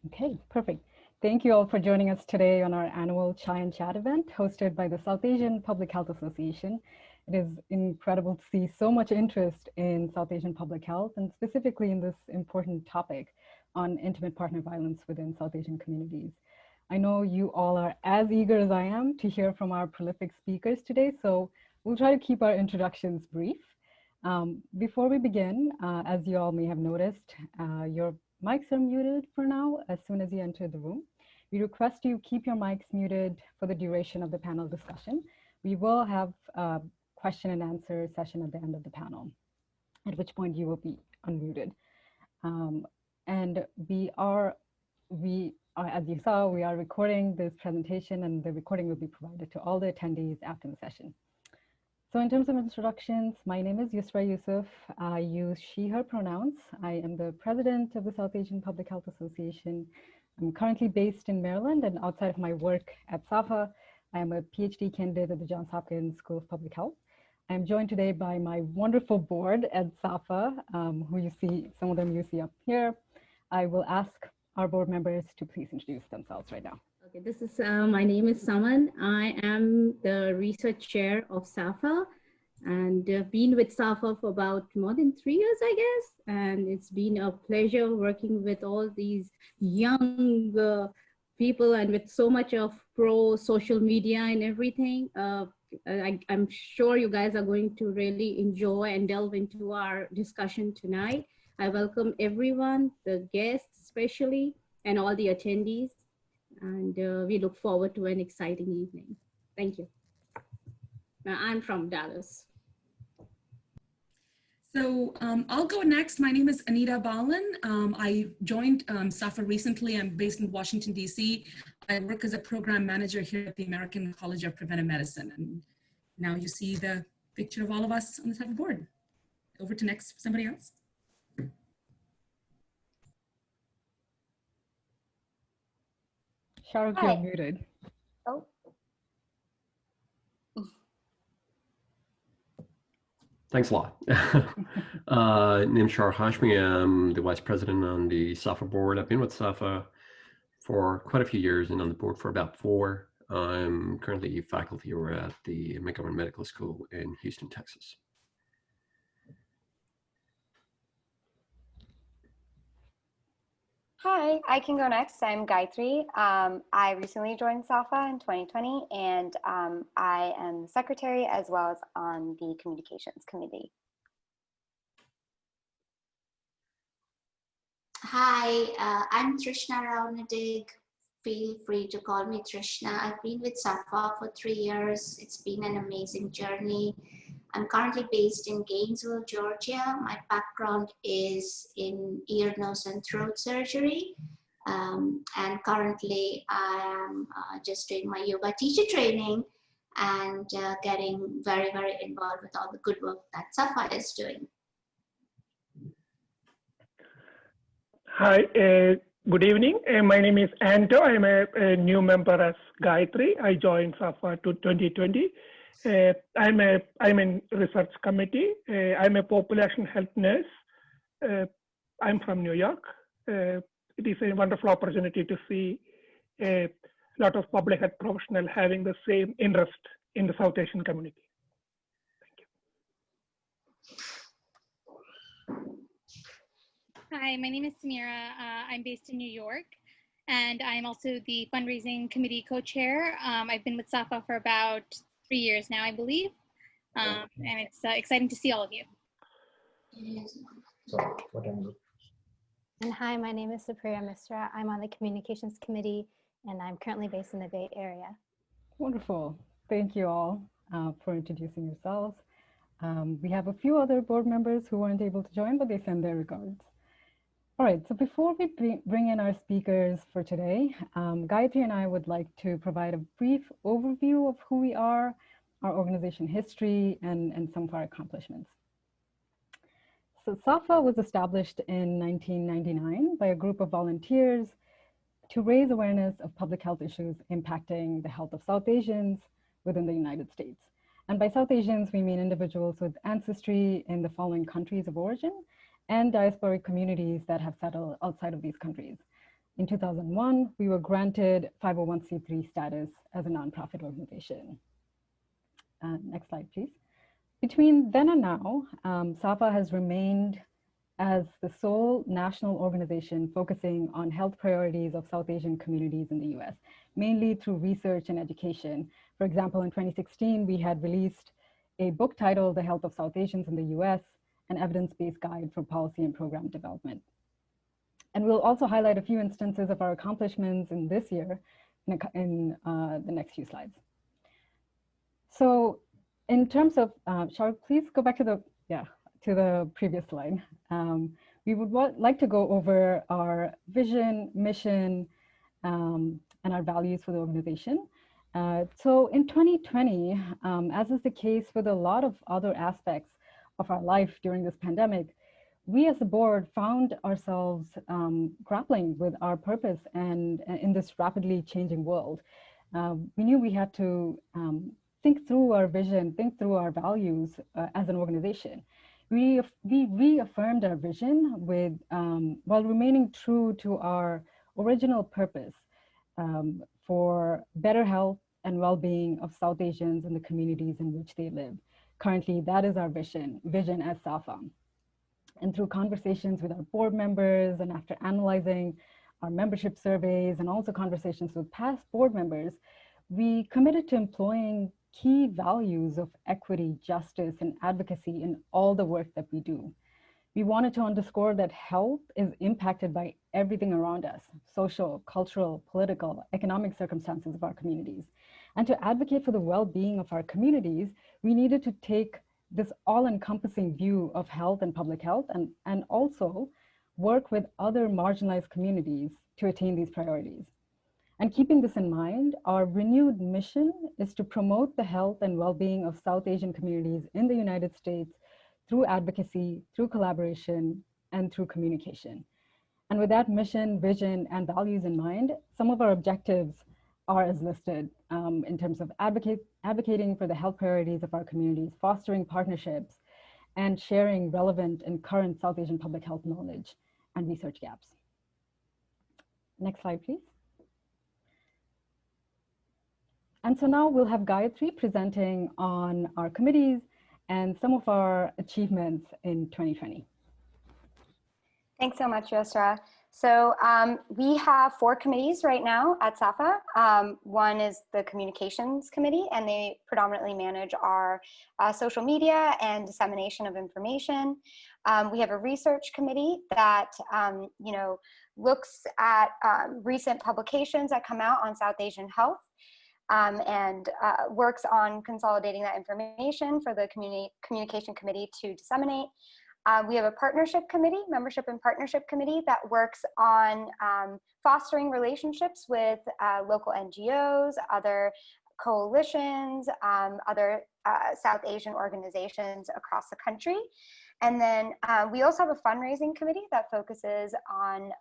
Okay, perfect. Thank you all for joining us today on our annual Chai and Chat event hosted by the South Asian Public Health Association. It is incredible to see so much interest in South Asian public health and specifically in this important topic on intimate partner violence within South Asian communities. I know you all are as eager as I am to hear from our prolific speakers today, so we'll try to keep our introductions brief. Before we begin, as you all may have noticed, your mics are muted for now as soon as you enter the room. We request you keep your mics muted for the duration of the panel discussion. We will have a question and answer session at the end of the panel, at which point you will be unmuted. And as you saw, we are recording this presentation and the recording will be provided to all the attendees after the session. So in terms of introductions, my name is Yusra Yusuf. I use she, her pronouns. I am the president of the South Asian Public Health Association. I'm currently based in Maryland, and outside of my work at SAPHA, I am a PhD candidate at the Johns Hopkins School of Public Health. I'm joined today by my wonderful board at SAPHA, who you see, some of them you see up here. I will ask our board members to please introduce themselves right now. Okay, this is my name is Saman. I am the research chair of SAPHA, and been with SAPHA for about more than 3 years, I guess. And it's been a pleasure working with all these young people and with so much of pro social media and everything. I'm sure you guys are going to really enjoy and delve into our discussion tonight. I welcome everyone, the guests especially, and all the attendees. And we look forward to an exciting evening. Thank you. Now, I'm from Dallas. So I'll go next. My name is Anita Balan. I joined SAPHA recently. I'm based in Washington, D.C. I work as a program manager here at the American College of Preventive Medicine. And now you see the picture of all of us on the SAPHA board. Over to next, somebody else. Shahrukh, you're muted. Oh. Thanks a lot. Name's Shar Hashmi. I'm the vice president on the SAPHA board. I've been with SAPHA for quite a few years and on the board for about 4. I'm currently faculty here at the McGovern Medical School in Houston, Texas. Hi, I can go next. I'm Gayatri. I recently joined SAPHA in 2020, and I am secretary as well as on the communications committee. Hi, I'm Trishna Raunadig. Feel free to call me Trishna. I've been with SAPHA for 3 years. It's been an amazing journey. I'm currently based in Gainesville, Georgia. My background is in ear, nose, and throat surgery. And currently I am just doing my yoga teacher training and getting very, very involved with all the good work that SAPHA is doing. Hi, good evening. My name is Anto. I'm a new member as Gayatri. I joined SAPHA to 2020. I'm in research committee. I'm a population health nurse. I'm from New York. It is a wonderful opportunity to see a lot of public health professionals having the same interest in the South Asian community. Thank you. Hi, my name is Samira. I'm based in New York, and I'm also the fundraising committee co-chair. I've been with SAPHA for about 3 years now, I believe, and it's exciting to see all of you. And hi, my name is Supriya Misra. I'm on the communications committee, and I'm currently based in the Bay Area. Wonderful. Thank you all for introducing yourselves. We have a few other board members who weren't able to join, but they send their regards. All right, so before we bring in our speakers for today, Gayatri and I would like to provide a brief overview of who we are, our organization history, and some of our accomplishments. So SAPHA was established in 1999 by a group of volunteers to raise awareness of public health issues impacting the health of South Asians within the United States. And by South Asians, we mean individuals with ancestry in the following countries of origin and diasporic communities that have settled outside of these countries. In 2001, we were granted 501c3 status as a nonprofit organization. Next slide, please. Between then and now, SAPHA has remained as the sole national organization focusing on health priorities of South Asian communities in the US, mainly through research and education. For example, in 2016, we had released a book titled The Health of South Asians in the US, an evidence-based guide for policy and program development. And we'll also highlight a few instances of our accomplishments in this year in the next few slides. So in terms of, Shar, please go back to the previous slide. We would like to go over our vision, mission, and our values for the organization. So in 2020, as is the case with a lot of other aspects of our life during this pandemic, we as the board found ourselves grappling with our purpose and in this rapidly changing world. We knew we had to think through our vision, think through our values as an organization. We reaffirmed our vision with, while remaining true to our original purpose for better health and well-being of South Asians and the communities in which they live. Currently, that is our vision as SAPHA. And through conversations with our board members and after analyzing our membership surveys and also conversations with past board members, we committed to employing key values of equity, justice, and advocacy in all the work that we do. We wanted to underscore that health is impacted by everything around us, social, cultural, political, economic circumstances of our communities. And to advocate for the well-being of our communities, we needed to take this all-encompassing view of health and public health and also work with other marginalized communities to attain these priorities. And keeping this in mind, our renewed mission is to promote the health and well-being of South Asian communities in the United States through advocacy, through collaboration, and through communication. And with that mission, vision, and values in mind, some of our objectives are as listed in terms of advocating for the health priorities of our communities, fostering partnerships, and sharing relevant and current South Asian public health knowledge and research gaps. Next slide, please. And so now we'll have Gayatri presenting on our committees and some of our achievements in 2020. Thanks so much, Yusra. So we have 4 committees right now at SAPHA. One is the Communications Committee, and they predominantly manage our social media and dissemination of information. We have a Research Committee that looks at recent publications that come out on South Asian health. And works on consolidating that information for the Communication Committee to disseminate. We have a Partnership Committee, Membership and Partnership Committee, that works on fostering relationships with local NGOs, other coalitions, other South Asian organizations across the country. And then we also have a Fundraising Committee that focuses on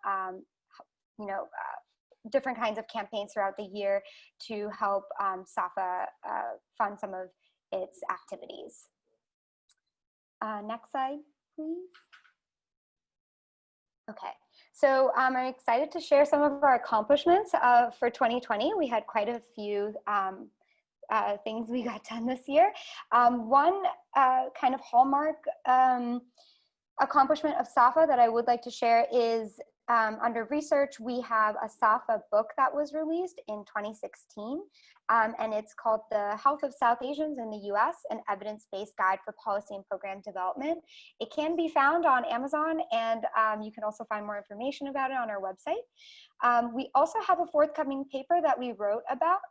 different kinds of campaigns throughout the year to help SAPHA fund some of its activities. Next slide, please. Okay, so I'm excited to share some of our accomplishments for 2020. We had quite a few things we got done this year. One kind of hallmark accomplishment of SAPHA that I would like to share is under research, we have a SAPHA book that was released in 2016, and it's called The Health of South Asians in the US, an evidence-based guide for policy and program development. It can be found on Amazon, and you can also find more information about it on our website. We also have a forthcoming paper that we wrote about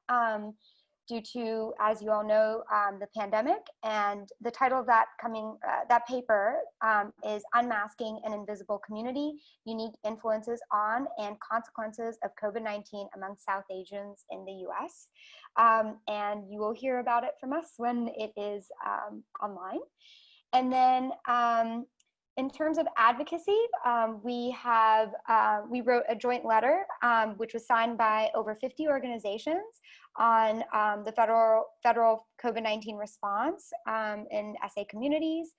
due to, as you all know, the pandemic, and the title of that paper is Unmasking an Invisible Community, Unique Influences on and Consequences of COVID-19 Among South Asians in the US. And you will hear about it from us when it is online. And then In terms of advocacy, we wrote a joint letter, which was signed by over 50 organizations on the federal COVID-19 response in SA communities.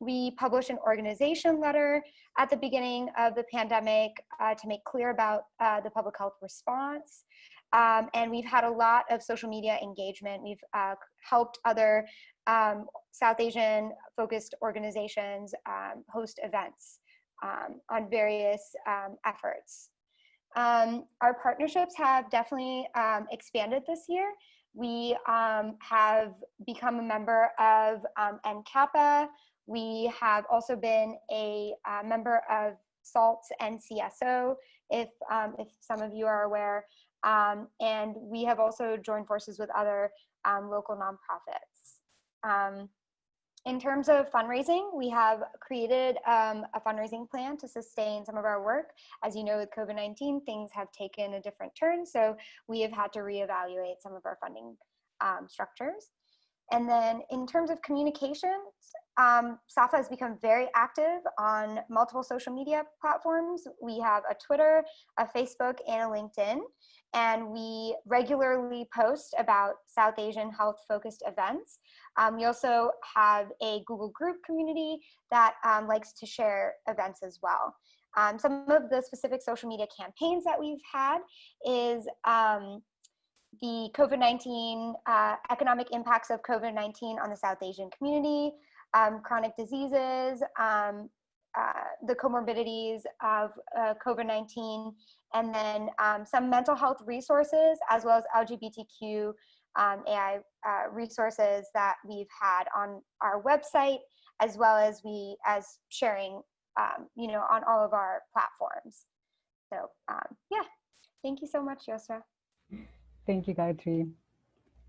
We published an organization letter at the beginning of the pandemic to make clear about the public health response. And we've had a lot of social media engagement. We've helped other South Asian focused organizations host events on various efforts. Our partnerships have definitely expanded this year. We have become a member of NCAPA. We have also been a member of SALT and CSO, if some of you are aware. And we have also joined forces with other local nonprofits. In terms of fundraising, we have created a fundraising plan to sustain some of our work. As you know, with COVID-19, things have taken a different turn, so we have had to reevaluate some of our funding structures. And then in terms of communications, SAPHA has become very active on multiple social media platforms. We have a Twitter, a Facebook, and a LinkedIn. And we regularly post about South Asian health-focused events. We also have a Google group community that likes to share events as well. Some of the specific social media campaigns that we've had is the COVID-19, economic impacts of COVID-19 on the South Asian community, chronic diseases, the comorbidities of COVID-19, and then some mental health resources, as well as LGBTQ AI resources that we've had on our website, as well as sharing, on all of our platforms. So yeah, thank you so much, Yosra. Thank you, Gayatri.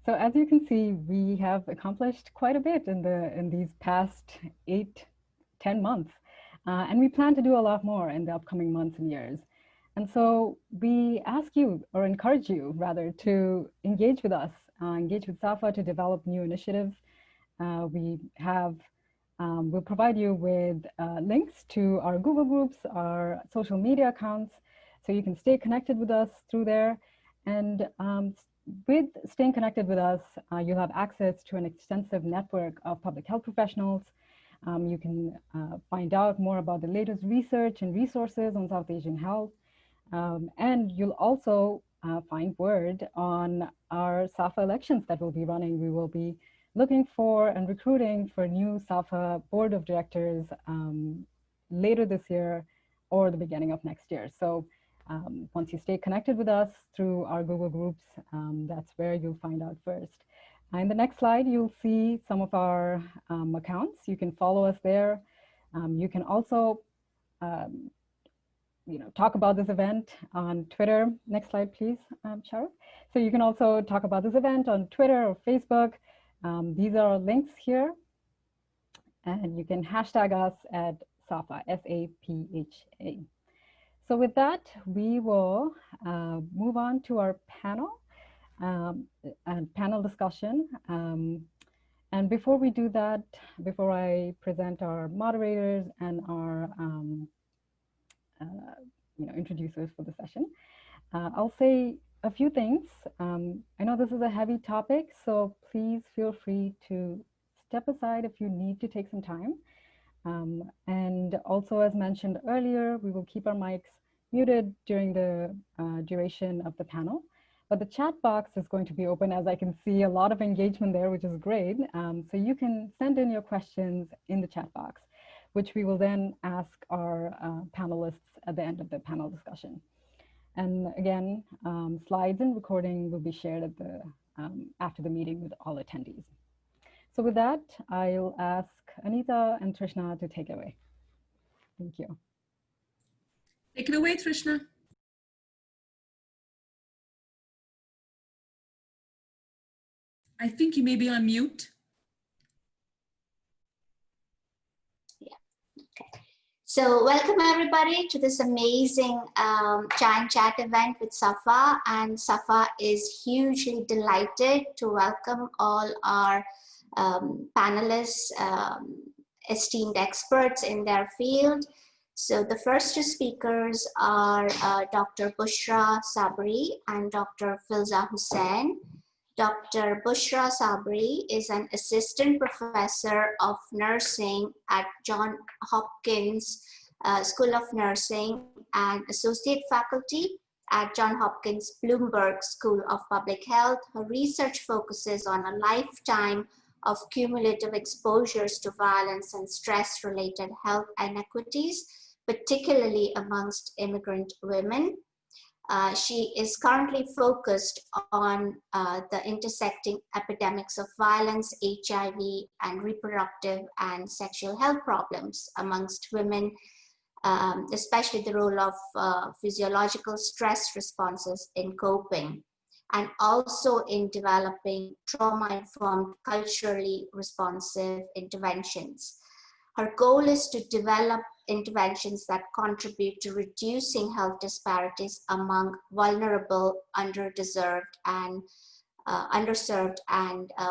So as you can see, we have accomplished quite a bit in these past 8-10 months. And we plan to do a lot more in the upcoming months and years. And so we ask you, or encourage you rather, to engage with us, engage with SAPHA to develop new initiatives. We'll provide you with links to our Google groups, our social media accounts, so you can stay connected with us through there. And with staying connected with us, you'll have access to an extensive network of public health professionals. You can find out more about the latest research and resources on South Asian health. And you'll also find word on our SAPHA elections that we'll be running. We will be looking for and recruiting for new SAPHA board of directors later this year or the beginning of next year. So once you stay connected with us through our Google groups, that's where you'll find out first. In the next slide, you'll see some of our accounts. You can follow us there. You can also talk about this event on Twitter. Next slide, please, Shahrukh. So you can also talk about this event on Twitter or Facebook. These are links here. And you can hashtag us at SAPHA, S-A-P-H-A. So with that, we will move on to our panel and panel discussion. And before we do that, before I present our moderators and our introducers for the session, I'll say a few things. I know this is a heavy topic, so please feel free to step aside if you need to take some time. And also, as mentioned earlier, we will keep our mics muted during the duration of the panel. But the chat box is going to be open, as I can see a lot of engagement there, which is great. So you can send in your questions in the chat box, which we will then ask our panelists at the end of the panel discussion. And again, slides and recording will be shared at the, after the meeting with all attendees. So with that, I'll ask Anita and Trishna to take it away. Thank you. Take it away, Trishna. I think you may be on mute. Yeah, okay. So welcome everybody to this amazing Chai and Chat event with SAPHA, and SAPHA is hugely delighted to welcome all our panelists esteemed experts in their field. So the first two speakers are Dr. Bushra Sabri and Dr. Filza Hussain. Dr. Bushra Sabri is an assistant professor of nursing at Johns Hopkins School of Nursing and associate faculty at Johns Hopkins Bloomberg School of Public Health. Her research focuses on a lifetime of cumulative exposures to violence and stress-related health inequities, particularly amongst immigrant women. She is currently focused on the intersecting epidemics of violence, HIV, and reproductive and sexual health problems amongst women, especially the role of physiological stress responses in coping, and also in developing trauma-informed, culturally responsive interventions. Her goal is to develop interventions that contribute to reducing health disparities among vulnerable, underserved, and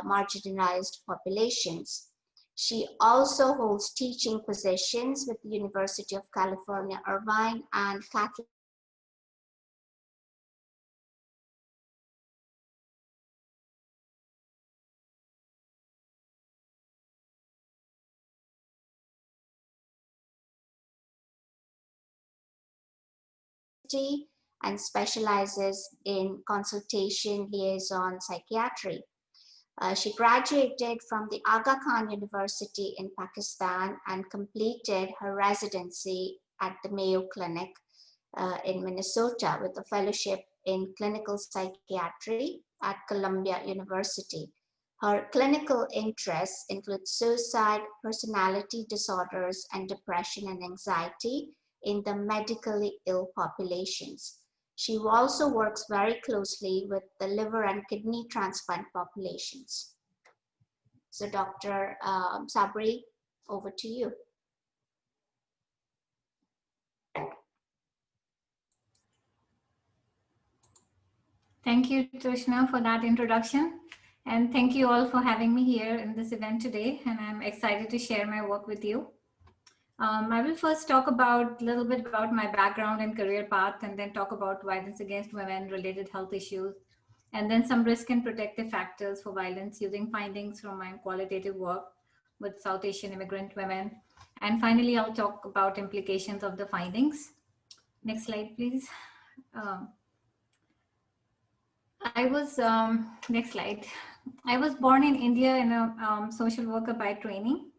marginalized populations. She also holds teaching positions with the University of California, Irvine and Catholic and specializes in consultation liaison psychiatry. She graduated from the Aga Khan University in Pakistan and completed her residency at the Mayo Clinic in Minnesota with a fellowship in clinical psychiatry at Columbia University. Her clinical interests include suicide, personality disorders, and depression and anxiety in the medically ill populations. She also works very closely with the liver and kidney transplant populations. So Dr. Sabri, over to you. Thank you, Trishna, for that introduction. And thank you all for having me here in this event today. And I'm excited to share my work with you. I will first talk about a little bit about my background and career path, and then talk about violence against women related health issues, and then some risk and protective factors for violence using findings from my qualitative work with South Asian immigrant women. And finally, I'll talk about implications of the findings. Next slide, please. Next slide. I was born in India and a social worker by training.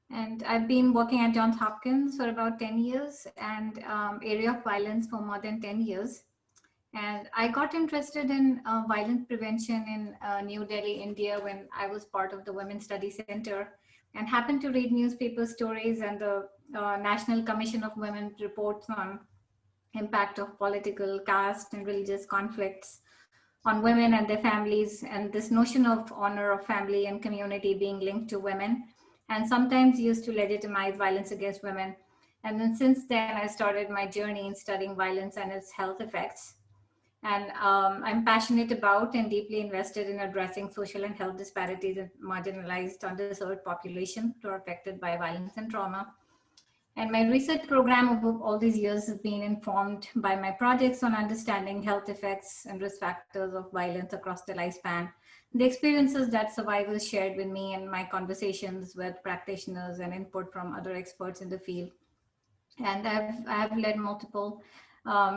And I've been working at Johns Hopkins for about 10 years and area of violence for more than 10 years. And I got interested in violence prevention in New Delhi, India, when I was part of the Women's Study Center and happened to read newspaper stories and the National Commission of Women reports on impact of political, caste, and religious conflicts on women and their families, and this notion of honor of family and community being linked to women, and sometimes used to legitimize violence against women. And then since then, I started my journey in studying violence and its health effects. And I'm passionate about and deeply invested in addressing social and health disparities in marginalized, underserved populations who are affected by violence and trauma. And my research program over all these years has been informed by my projects on understanding health effects and risk factors of violence across the lifespan, the experiences that survivors shared with me, and my conversations with practitioners and input from other experts in the field. And I've led multiple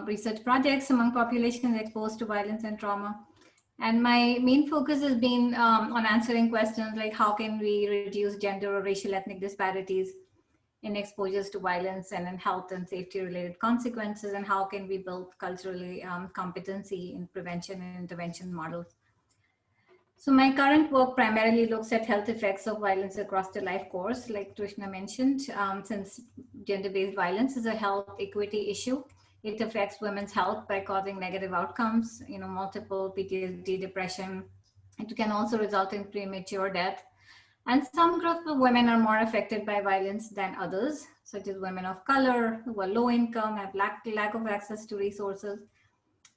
research projects among populations exposed to violence and trauma. And my main focus has been on answering questions like how can we reduce gender or racial ethnic disparities in exposures to violence and in health and safety related consequences, and how can we build culturally competency in prevention and intervention models. So my current work primarily looks at health effects of violence across the life course, like Trishna mentioned, since gender-based violence is a health equity issue. It affects women's health by causing negative outcomes, multiple PTSD, depression. It can also result in premature death. And some groups of women are more affected by violence than others, such as women of color who are low income, have lack of access to resources.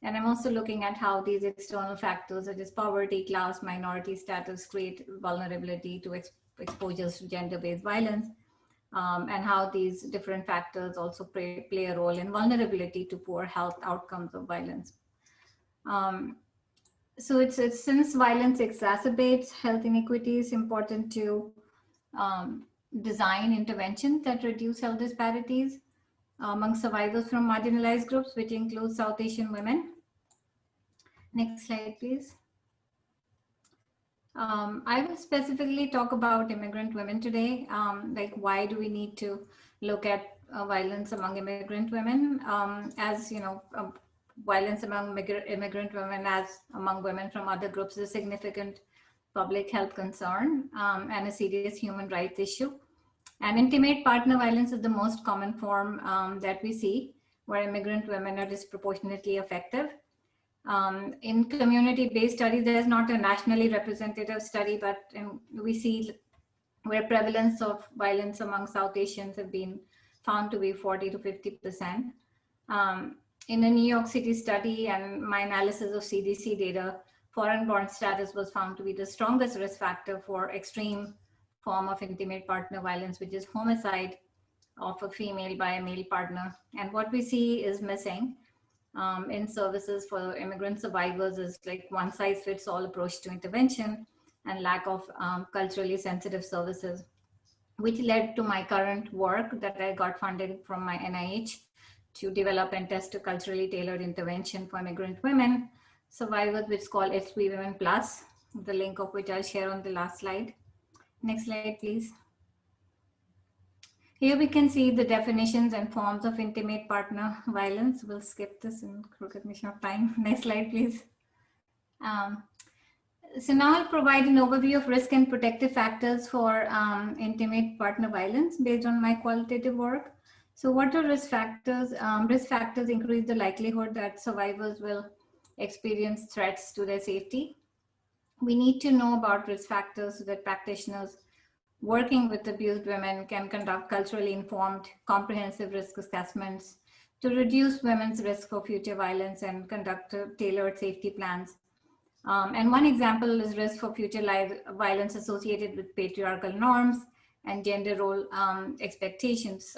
And I'm also looking at how these external factors such as poverty, class, minority status create vulnerability to exposures to gender-based violence, and how these different factors also play a role in vulnerability to poor health outcomes of violence. So it's since violence exacerbates health inequities, important to design interventions that reduce health disparities among survivors from marginalized groups, which includes South Asian women. Next slide, please. I will specifically talk about immigrant women today. Like, why do we need to look at violence among immigrant women? As you know, violence among immigrant women, as among women from other groups, is a significant public health concern and a serious human rights issue. And intimate partner violence is the most common form that we see, where immigrant women are disproportionately effective. In community-based studies, there's not a nationally representative study, but we see where prevalence of violence among South Asians have been found to be 40 to 50%. In a New York City study and my analysis of CDC data, foreign-born status was found to be the strongest risk factor for extreme form of intimate partner violence, which is homicide of a female by a male partner. And what we see is missing in services for immigrant survivors is like one-size-fits-all approach to intervention and lack of culturally sensitive services, which led to my current work that I got funded from my NIH to develop and test a culturally tailored intervention for immigrant women survivors, which is called HB Women Plus, the link of which I'll share on the last slide. Next slide, please. Here we can see the definitions and forms of intimate partner violence. We'll skip this in recognition of time. Next slide, please. So now I'll provide an overview of risk and protective factors for intimate partner violence based on my qualitative work. So what are risk factors? Risk factors increase the likelihood that survivors will experience threats to their safety. We need to know about risk factors so that practitioners working with abused women can conduct culturally informed, comprehensive risk assessments to reduce women's risk for future violence and conduct tailored safety plans. And one example is risk for future violence associated with patriarchal norms and gender role expectations,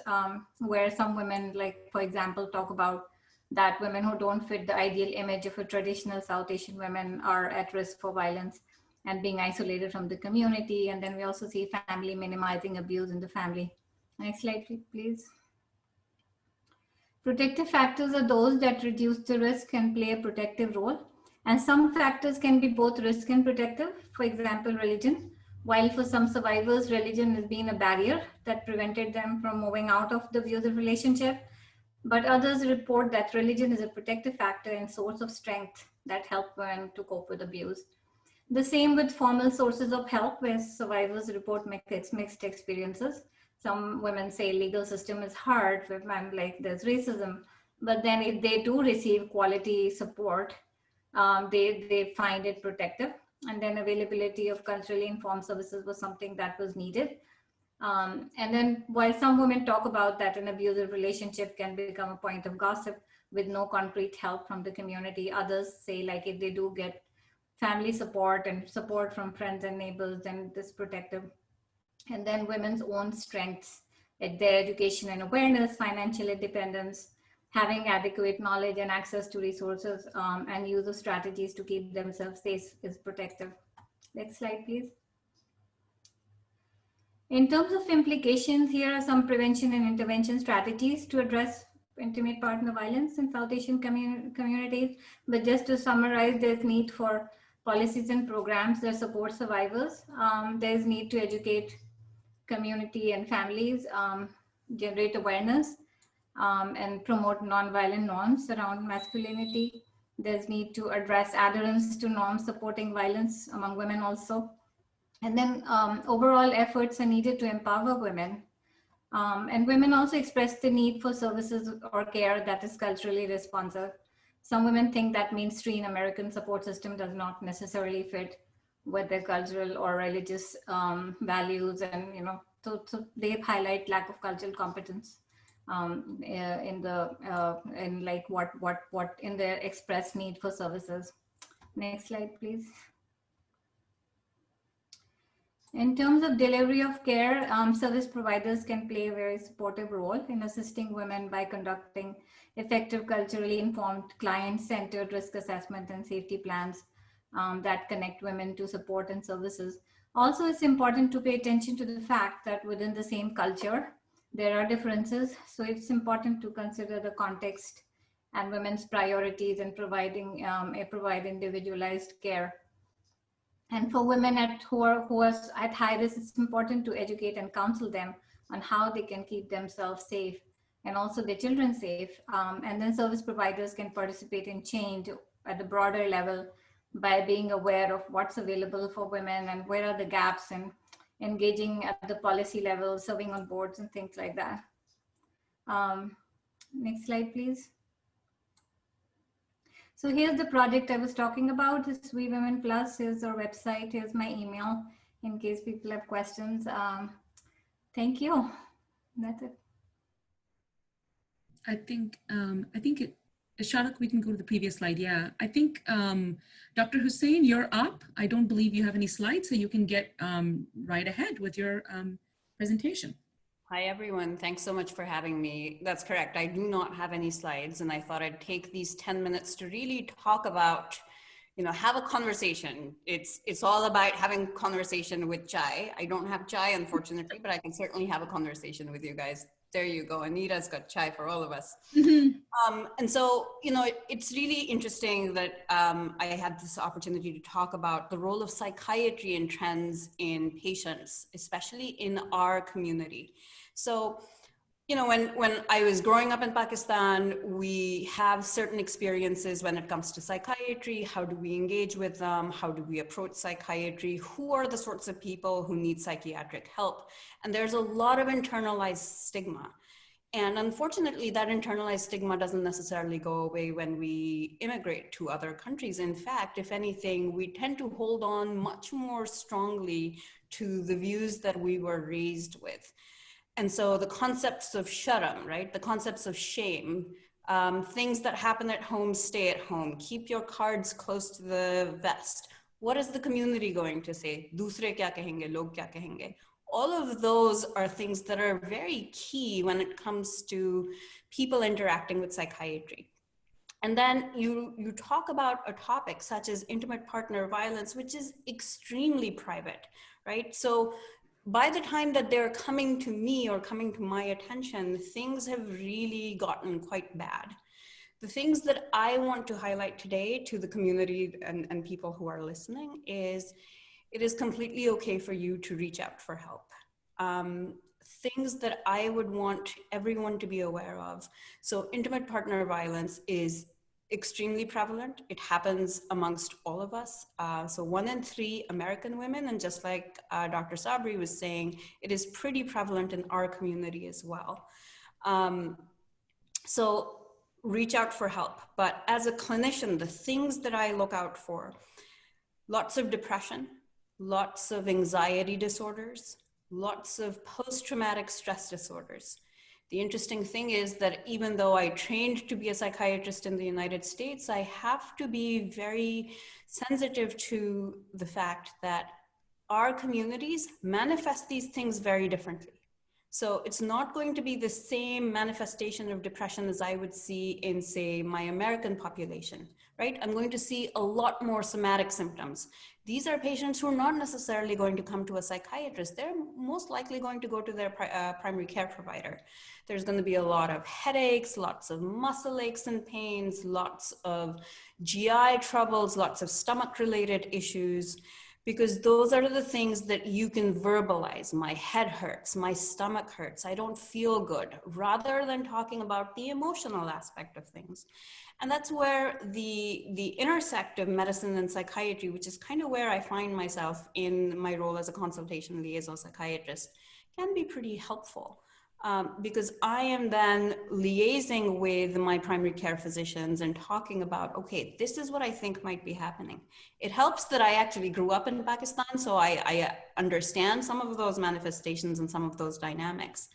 where some women, like for example, talk about that women who don't fit the ideal image of a traditional South Asian women are at risk for violence and being isolated from the community. And then we also see family minimizing abuse in the family. Next slide, please. Protective factors are those that reduce the risk and play a protective role. And some factors can be both risk and protective. For example, religion. While for some survivors, religion has been a barrier that prevented them from moving out of the abusive relationship. But others report that religion is a protective factor and source of strength that help women to cope with abuse. The same with formal sources of help, where survivors report mixed experiences. Some women say legal system is hard, and like there's racism, but then if they do receive quality support, they find it protective. And then availability of culturally informed services was something that was needed. And then while some women talk about that an abusive relationship can become a point of gossip with no concrete help from the community, others say like if they do get family support and support from friends and neighbors, then this protective. And then women's own strengths, like their education and awareness, financial independence, having adequate knowledge and access to resources and use of strategies to keep themselves safe is protective. Next slide, please. In terms of implications, here are some prevention and intervention strategies to address intimate partner violence in South Asian communities. But just to summarize, there's need for policies and programs that support survivors. There's need to educate community and families, generate awareness, and promote nonviolent norms around masculinity. There's need to address adherence to norms supporting violence among women also. And then overall efforts are needed to empower women. And women also express the need for services or care that is culturally responsive. Some women think that mainstream American support system does not necessarily fit with their cultural or religious values, and so they highlight lack of cultural competence in like what in their express need for services. Next slide, please. In terms of delivery of care, service providers can play a very supportive role in assisting women by conducting effective, culturally informed, client-centered risk assessment and safety plans that connect women to support and services. Also, it's important to pay attention to the fact that within the same culture, there are differences. So it's important to consider the context and women's priorities and provide individualized care. And for women who are at high risk, it's important to educate and counsel them on how they can keep themselves safe and also their children safe. And then service providers can participate in change at the broader level by being aware of what's available for women and where are the gaps, and engaging at the policy level, serving on boards and things like that. Next slide, please. So here's the project I was talking about. This We Women Plus. Here's our website. Here's my email in case people have questions. Thank you. That's it. I think Sharak, we can go to the previous slide. Yeah, I think Dr. Hussain, you're up. I don't believe you have any slides, so you can get right ahead with your presentation. Hi, everyone. Thanks so much for having me. That's correct. I do not have any slides, and I thought I'd take these 10 minutes to really talk about, have a conversation. It's all about having conversation with chai. I don't have chai, unfortunately, but I can certainly have a conversation with you guys. There you go. Anita's got chai for all of us. And so, it's really interesting that I had this opportunity to talk about the role of psychiatry and trends in patients, especially in our community. So, when I was growing up in Pakistan, we have certain experiences when it comes to psychiatry. How do we engage with them? How do we approach psychiatry? Who are the sorts of people who need psychiatric help? And there's a lot of internalized stigma. And unfortunately, that internalized stigma doesn't necessarily go away when we immigrate to other countries. In fact, if anything, we tend to hold on much more strongly to the views that we were raised with. And so the concepts of sharam, right? The concepts of shame, things that happen at home, stay at home, keep your cards close to the vest. What is the community going to say? Dusre kya kahenge, log kya kahenge? All of those are things that are very key when it comes to people interacting with psychiatry. And then you talk about a topic such as intimate partner violence, which is extremely private, right? So by the time that they're coming to me or coming to my attention, things have really gotten quite bad. The things that I want to highlight today to the community and people who are listening is it is completely okay for you to reach out for help. Things that I would want everyone to be aware of. So intimate partner violence is extremely prevalent. It happens amongst all of us. So 1 in 3 American women, and just like Dr. Sabri was saying, it is pretty prevalent in our community as well. So reach out for help. But as a clinician, the things that I look out for, lots of depression, lots of anxiety disorders, lots of post-traumatic stress disorders. The interesting thing is that even though I trained to be a psychiatrist in the United States, I have to be very sensitive to the fact that our communities manifest these things very differently. So it's not going to be the same manifestation of depression as I would see in, say, my American population, right? I'm going to see a lot more somatic symptoms. These are patients who are not necessarily going to come to a psychiatrist. They're most likely going to go to their primary care provider. There's going to be a lot of headaches, lots of muscle aches and pains, lots of GI troubles, lots of stomach-related issues, because those are the things that you can verbalize. My head hurts, my stomach hurts, I don't feel good, rather than talking about the emotional aspect of things. And that's where the intersect of medicine and psychiatry, which is kind of where I find myself in my role as a consultation liaison psychiatrist, can be pretty helpful. Because I am then liaising with my primary care physicians and talking about, okay, this is what I think might be happening. It helps that I actually grew up in Pakistan, so I understand some of those manifestations and some of those dynamics.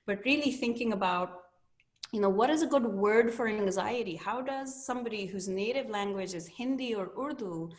But really thinking about, what is a good word for anxiety? How does somebody whose native language is Hindi or Urdu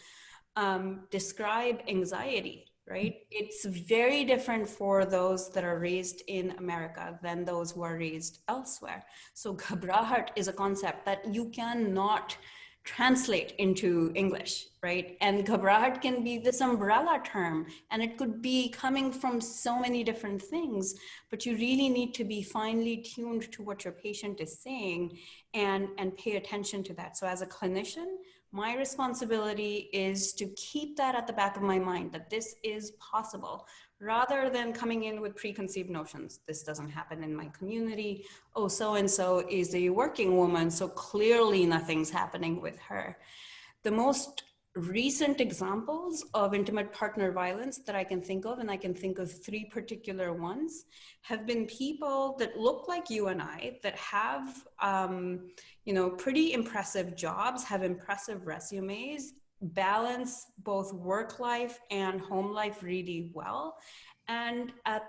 describe anxiety? right? It's very different for those that are raised in America than those who are raised elsewhere. So ghabrahat is a concept that you cannot translate into English, right? And ghabrahat can be this umbrella term, and it could be coming from so many different things, but you really need to be finely tuned to what your patient is saying and pay attention to that. So as a clinician, my responsibility is to keep that at the back of my mind, that this is possible, rather than coming in with preconceived notions. This doesn't happen in my community. Oh, so-and-so is a working woman, so clearly nothing's happening with her. The most recent examples of intimate partner violence that I can think of, and I can think of 3 particular ones, have been people that look like you and I, that have, pretty impressive jobs, have impressive resumes, balance both work life and home life really well, and at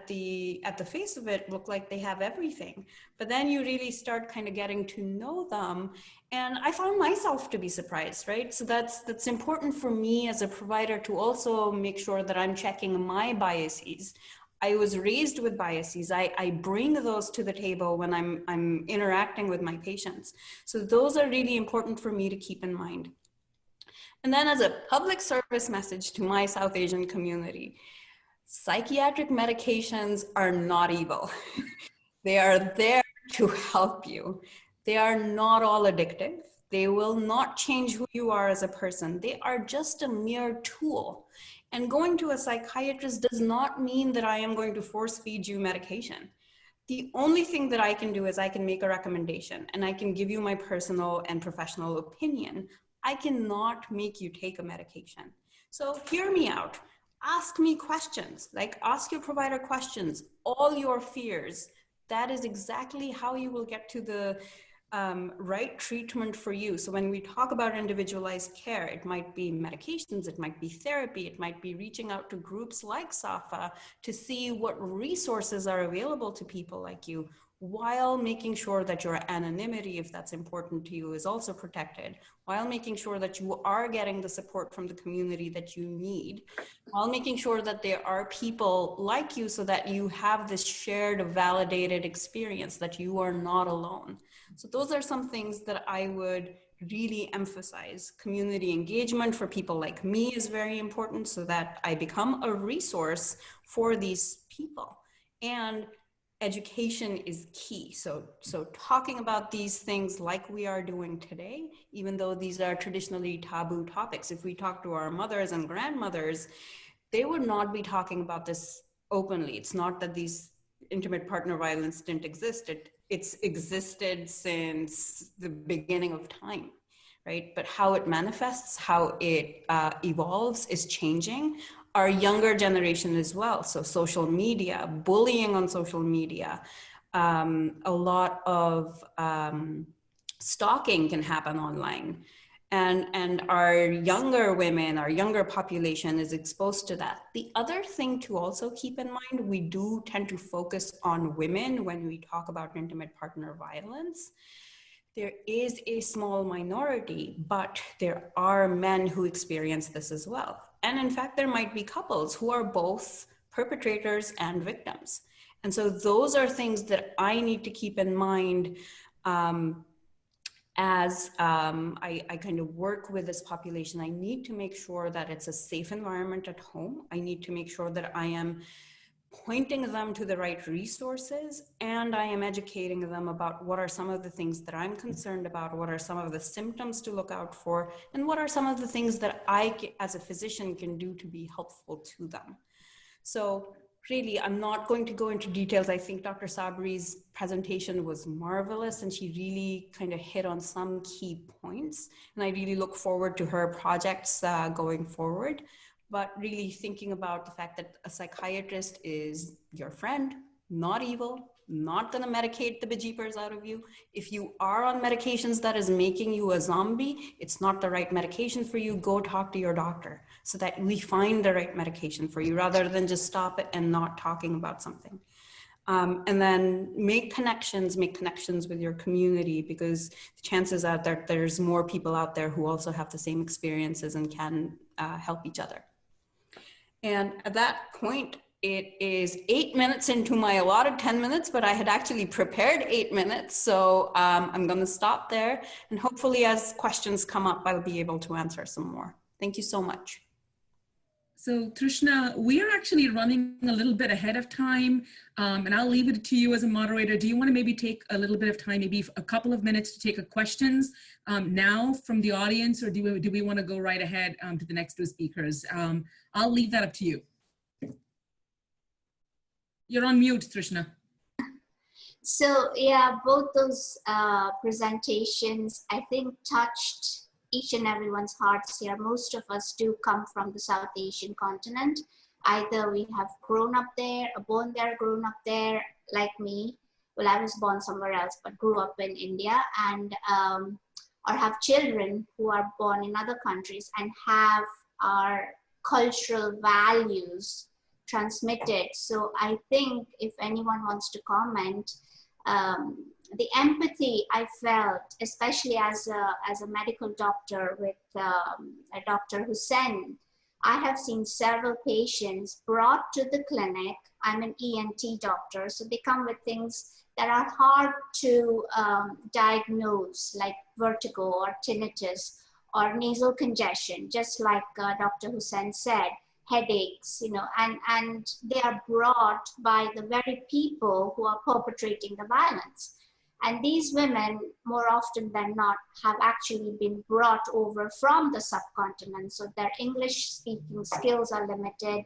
the face of it, look like they have everything. But then you really start kind of getting to know them, and I found myself to be surprised, right? So that's important for me as a provider to also make sure that I'm checking my biases. I was raised with biases. I bring those to the table when I'm interacting with my patients. So those are really important for me to keep in mind. And then as a public service message to my South Asian community, psychiatric medications are not evil. They are there to help you. They are not all addictive. They will not change who you are as a person. They are just a mere tool. And going to a psychiatrist does not mean that I am going to force feed you medication. The only thing that I can do is I can make a recommendation, and I can give you my personal and professional opinion. I cannot make you take a medication. So hear me out. Ask me questions, like ask your provider questions, all your fears. That is exactly how you will get to the right treatment for you. So when we talk about individualized care, it might be medications, it might be therapy, it might be reaching out to groups like SAPHA to see what resources are available to people like you, while making sure that your anonymity, if that's important to you, is also protected, while making sure that you are getting the support from the community that you need, while making sure that there are people like you so that you have this shared validated experience, that you are not alone. So those are some things that I would really emphasize. Community engagement for people like me is very important, so that I become a resource for these people. And education is key. So talking about these things like we are doing today, even though these are traditionally taboo topics, if we talk to our mothers and grandmothers, they would not be talking about this openly. It's not that these intimate partner violence didn't exist. It's existed since the beginning of time, right? But how it manifests, how it evolves is changing. Our younger generation as well. So social media, bullying on social media, a lot of stalking can happen online. And our younger women, our younger population is exposed to that. The other thing to also keep in mind, we do tend to focus on women when we talk about intimate partner violence. There is a small minority, but there are men who experience this as well. And in fact, there might be couples who are both perpetrators and victims. And so those are things that I need to keep in mind as I kind of work with this population. I need to make sure that it's a safe environment at home. I need to make sure that I am pointing them to the right resources, and I am educating them about what are some of the things that I'm concerned about, what are some of the symptoms to look out for, and what are some of the things that I, as a physician, can do to be helpful to them. So really, I'm not going to go into details. I think Dr. Sabri's presentation was marvelous, and she really kind of hit on some key points. And I really look forward to her projects going forward. But really thinking about the fact that a psychiatrist is your friend, not evil, not gonna medicate the bejeepers out of you. If you are on medications that is making you a zombie, it's not the right medication for you. Go talk to your doctor so that we find the right medication for you, rather than just stop it and not talking about something. And then make connections with your community, because the chances are that there's more people out there who also have the same experiences and can help each other. And at that point, it is 8 minutes into my allotted 10 minutes, but I had actually prepared 8 minutes. So I'm going to stop there. And hopefully as questions come up, I'll be able to answer some more. Thank you so much. So Trishna, we are actually running a little bit ahead of time, and I'll leave it to you as a moderator. Do you want to maybe take a little bit of time, maybe a couple of minutes to take questions now from the audience, or do we want to go right ahead to the next two speakers? I'll leave that up to you. You're on mute, Trishna. So yeah, both those presentations, I think, touched each and everyone's hearts here. Most of us do come from the South Asian continent. Either we have grown up there, born there, grown up there, like me. Well, I was born somewhere else, but grew up in India, and or have children who are born in other countries and have our cultural values transmitted. So I think if anyone wants to comment, the empathy I felt, especially as a medical doctor with Dr. Hussain, I have seen several patients brought to the clinic. I'm an ENT doctor, so they come with things that are hard to diagnose, like vertigo or tinnitus or nasal congestion, just like Dr. Hussain said, headaches, you know, and they are brought by the very people who are perpetrating the violence. And these women, more often than not, have actually been brought over from the subcontinent. So their English speaking skills are limited.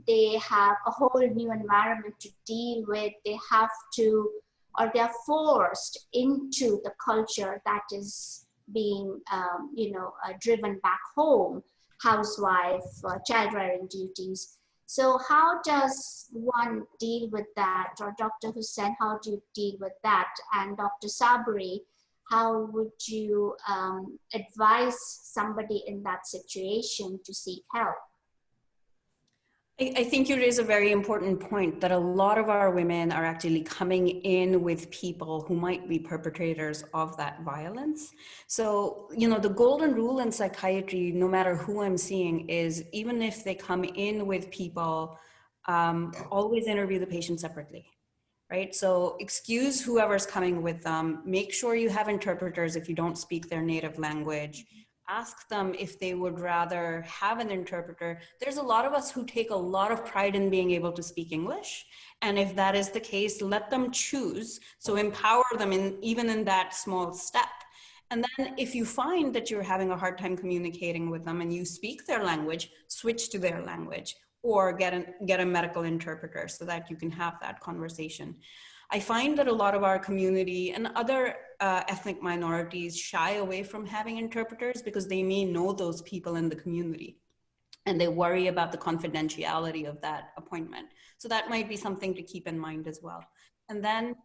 They have a whole new environment to deal with. They have to, or they're forced into the culture that is being, driven back home, housewife, child rearing duties. So how does one deal with that? Or Dr. Hussain, how do you deal with that? And Dr. Sabri, how would you advise somebody in that situation to seek help? I think you raise a very important point that a lot of our women are actually coming in with people who might be perpetrators of that violence. So, you know, the golden rule in psychiatry, no matter who I'm seeing, is even if they come in with people, always interview the patient separately, right? So excuse whoever's coming with them, make sure you have interpreters if you don't speak their native language. Ask them if they would rather have an interpreter. There's a lot of us who take a lot of pride in being able to speak English. And if that is the case, let them choose. So empower them even in that small step. And then if you find that you're having a hard time communicating with them and you speak their language, switch to their language or get a medical interpreter so that you can have that conversation. I find that a lot of our community and other ethnic minorities shy away from having interpreters because they may know those people in the community and they worry about the confidentiality of that appointment. So that might be something to keep in mind as well. And then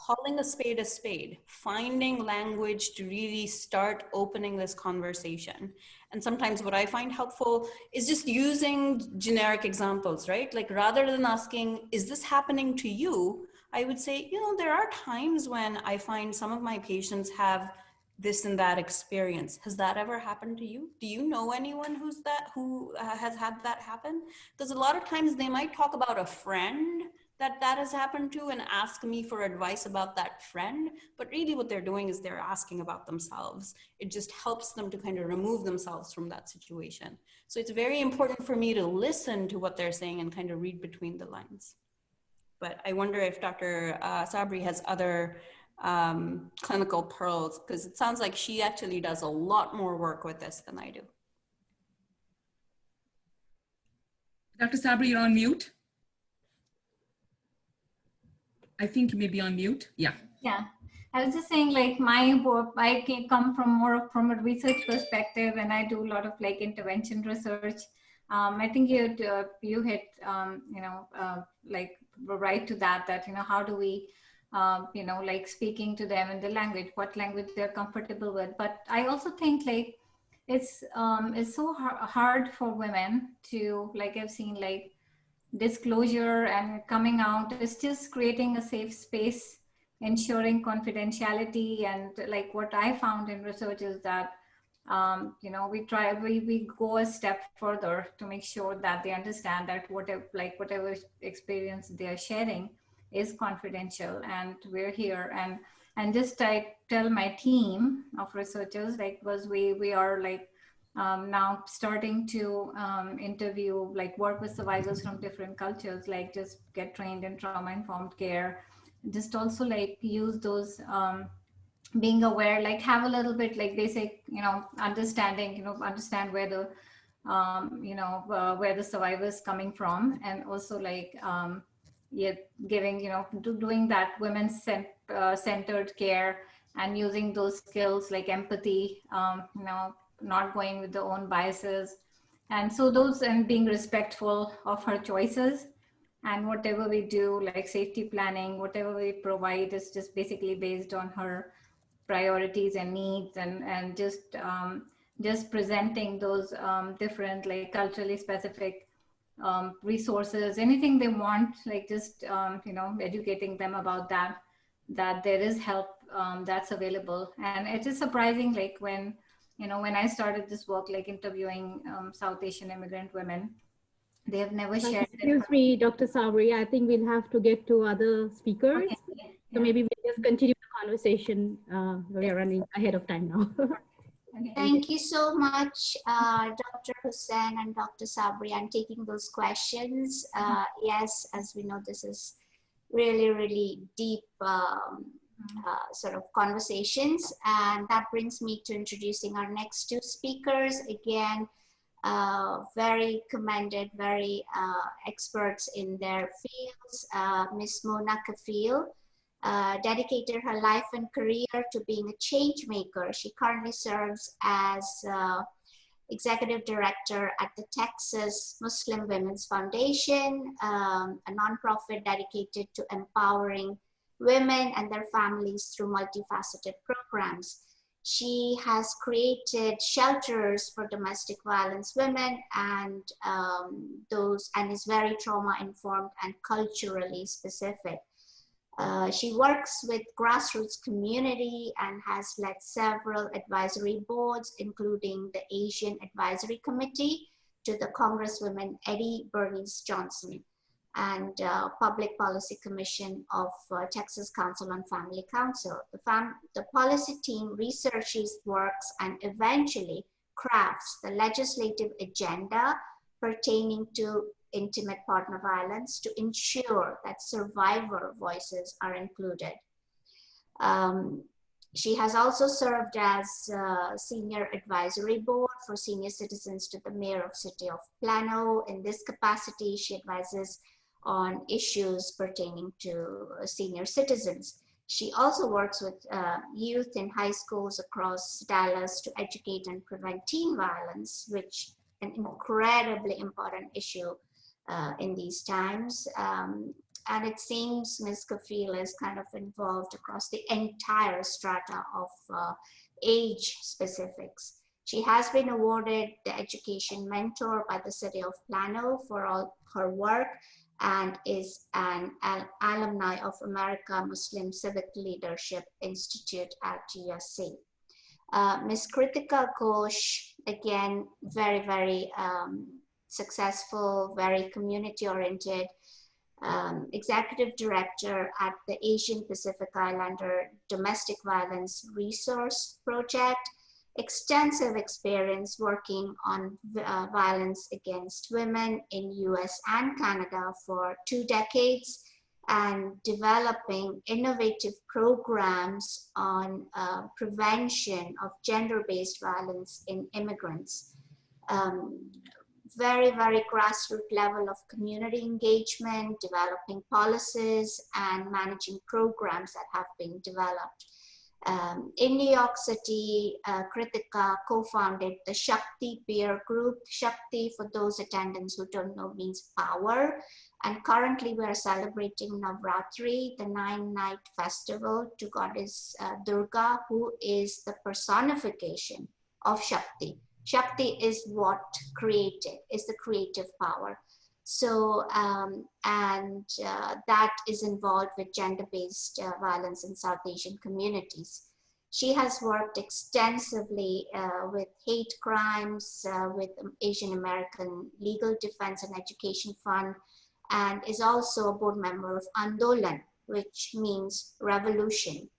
calling a spade, finding language to really start opening this conversation. And sometimes what I find helpful is just using generic examples, right? Like rather than asking, is this happening to you? I would say, you know, there are times when I find some of my patients have this and that experience. Has that ever happened to you? Do you know anyone who has had that happen? Because a lot of times they might talk about a friend that has happened to and ask me for advice about that friend. But really what they're doing is they're asking about themselves. It just helps them to kind of remove themselves from that situation. So it's very important for me to listen to what they're saying and kind of read between the lines. But I wonder if Dr. Sabri has other clinical pearls, because it sounds like she actually does a lot more work with this than I do. Dr. Sabri, you're on mute. I think you may be on mute. Yeah. Yeah. I was just saying, like, my work, I come from more from a research perspective, and I do a lot of like intervention research. I think you hit, like right to that, you know, how do we, like speaking to them in the language, what language they're comfortable with. But I also think like it's so hard for women to, like I've seen, like disclosure and coming out. It's just creating a safe space, ensuring confidentiality. And like what I found in research is that we go a step further to make sure that they understand that whatever experience they are sharing is confidential, and we're here. And just I tell my team of researchers, was we are now starting to interview, work with survivors from different cultures, just get trained in trauma-informed care, just also use those being aware, have a little bit, basic, understanding, understand where the where the survivor is coming from, and also yeah, giving, doing that centered care, and using those skills like empathy, not going with their own biases. And so those, and being respectful of her choices. And whatever we do, like safety planning, whatever we provide is just basically based on her priorities and needs, and just presenting those different, culturally specific resources, anything they want, just educating them about that there is help that's available. And it is surprising, when when I started this work, interviewing South Asian immigrant women, they have never shared. Excuse me, Dr. Sabri, I think we'll have to get to other speakers. Okay. So maybe we'll just continue the conversation. We are running ahead of time now. Okay. Thank you so much, Dr. Hussain and Dr. Sabri. I'm taking those questions. Yes, as we know, this is really, really deep sort of conversations. And that brings me to introducing our next two speakers. Again, very commended, very experts in their fields. Ms. Mona Kafil dedicated her life and career to being a change maker. She currently serves as Executive Director at the Texas Muslim Women's Foundation, a nonprofit dedicated to empowering women and their families through multifaceted programs. She has created shelters for domestic violence women and is very trauma informed and culturally specific. She works with grassroots community and has led several advisory boards, including the Asian Advisory Committee to the Congresswoman Eddie Bernice Johnson, and Public Policy Commission of Texas Council on Family Council. The policy team researches, works, and eventually crafts the legislative agenda pertaining to intimate partner violence to ensure that survivor voices are included. She has also served as Senior Advisory Board for Senior Citizens to the Mayor of City of Plano. In this capacity, she advises on issues pertaining to senior citizens. She also works with youth in high schools across Dallas to educate and prevent teen violence, which is an incredibly important issue in these times. And it seems Ms. Kafil is kind of involved across the entire strata of age specifics. She has been awarded the Education Mentor by the City of Plano for all her work, and is an alumni of America Muslim Civic Leadership Institute at USC. Ms. Kritika Ghosh, again, very, very successful, very community-oriented, Executive Director at the Asian Pacific Islander Domestic Violence Resource Project, extensive experience working on violence against women in US and Canada for 2 decades, and developing innovative programs on prevention of gender-based violence in immigrants. Very, very grassroots level of community engagement, developing policies and managing programs that have been developed. In New York City, Kritika co-founded the Shakti Peer Group. Shakti, for those attendants who don't know, means power. And currently we are celebrating Navratri, the 9-night festival to goddess Durga, who is the personification of Shakti. Shakti is what created, is the creative power. So, that is involved with gender-based violence in South Asian communities. She has worked extensively with hate crimes, with Asian American Legal Defense and Education Fund, and is also a board member of Andolan, which means revolution.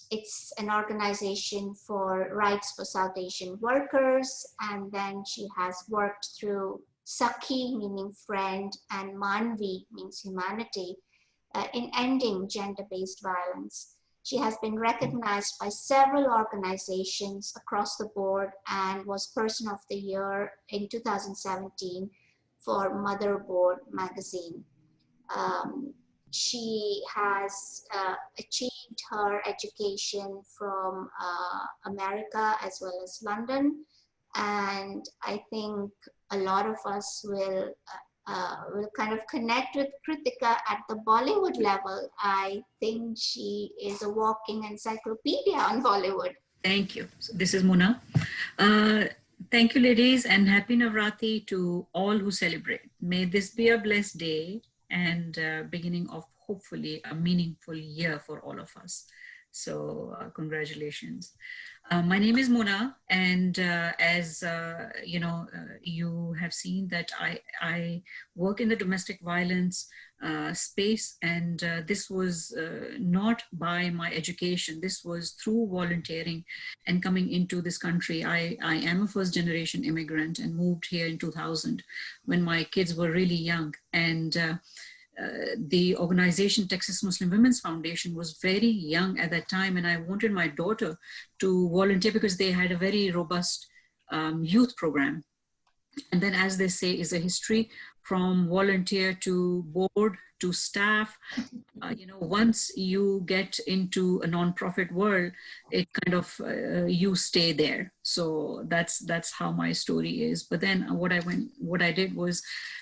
It's an organization for rights for South Asian workers. And then she has worked through Sakhi, meaning friend, and Manvi, means humanity, in ending gender-based violence. She has been recognized by several organizations across the board and was Person of the Year in 2017 for Motherboard magazine. She has achieved her education from America as well as London. And I think a lot of us will kind of connect with Kritika at the Bollywood level. I think she is a walking encyclopedia on Bollywood. Thank you. So this is Mona. Thank you, ladies, and happy Navratri to all who celebrate. May this be a blessed day and beginning of hopefully a meaningful year for all of us. So congratulations. My name is Mona, and as you know, you have seen that I work in the domestic violence space, and this was not by my education. This was through volunteering and coming into this country. I am a first generation immigrant and moved here in 2000 when my kids were really young. And the organization Texas Muslim Women's Foundation was very young at that time, and I wanted my daughter to volunteer because they had a very robust youth program. And then, as they say, is a history from volunteer to board to staff. You know, once you get into a nonprofit world, it kind of you stay there. So that's how my story is. But then what I did was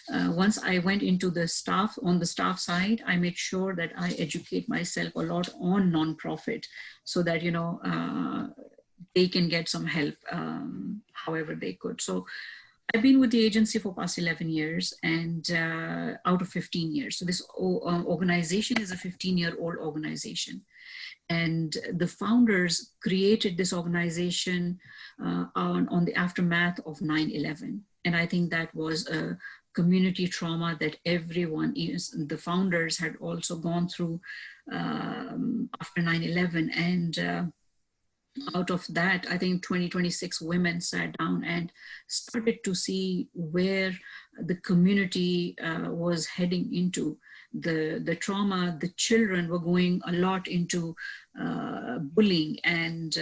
once I went into the staff, on the staff side, I made sure that I educate myself a lot on nonprofit, so that, you know, they can get some help however they could. So I've been with the agency for past 11 years and out of 15 years. So this organization is a 15-year-old organization. And the founders created this organization on the aftermath of 9/11. And I think that was a community trauma that everyone, the founders had also gone through after 9/11. And out of that, I think 26 women sat down and started to see where the community was heading into. The trauma, the children were going a lot into bullying, and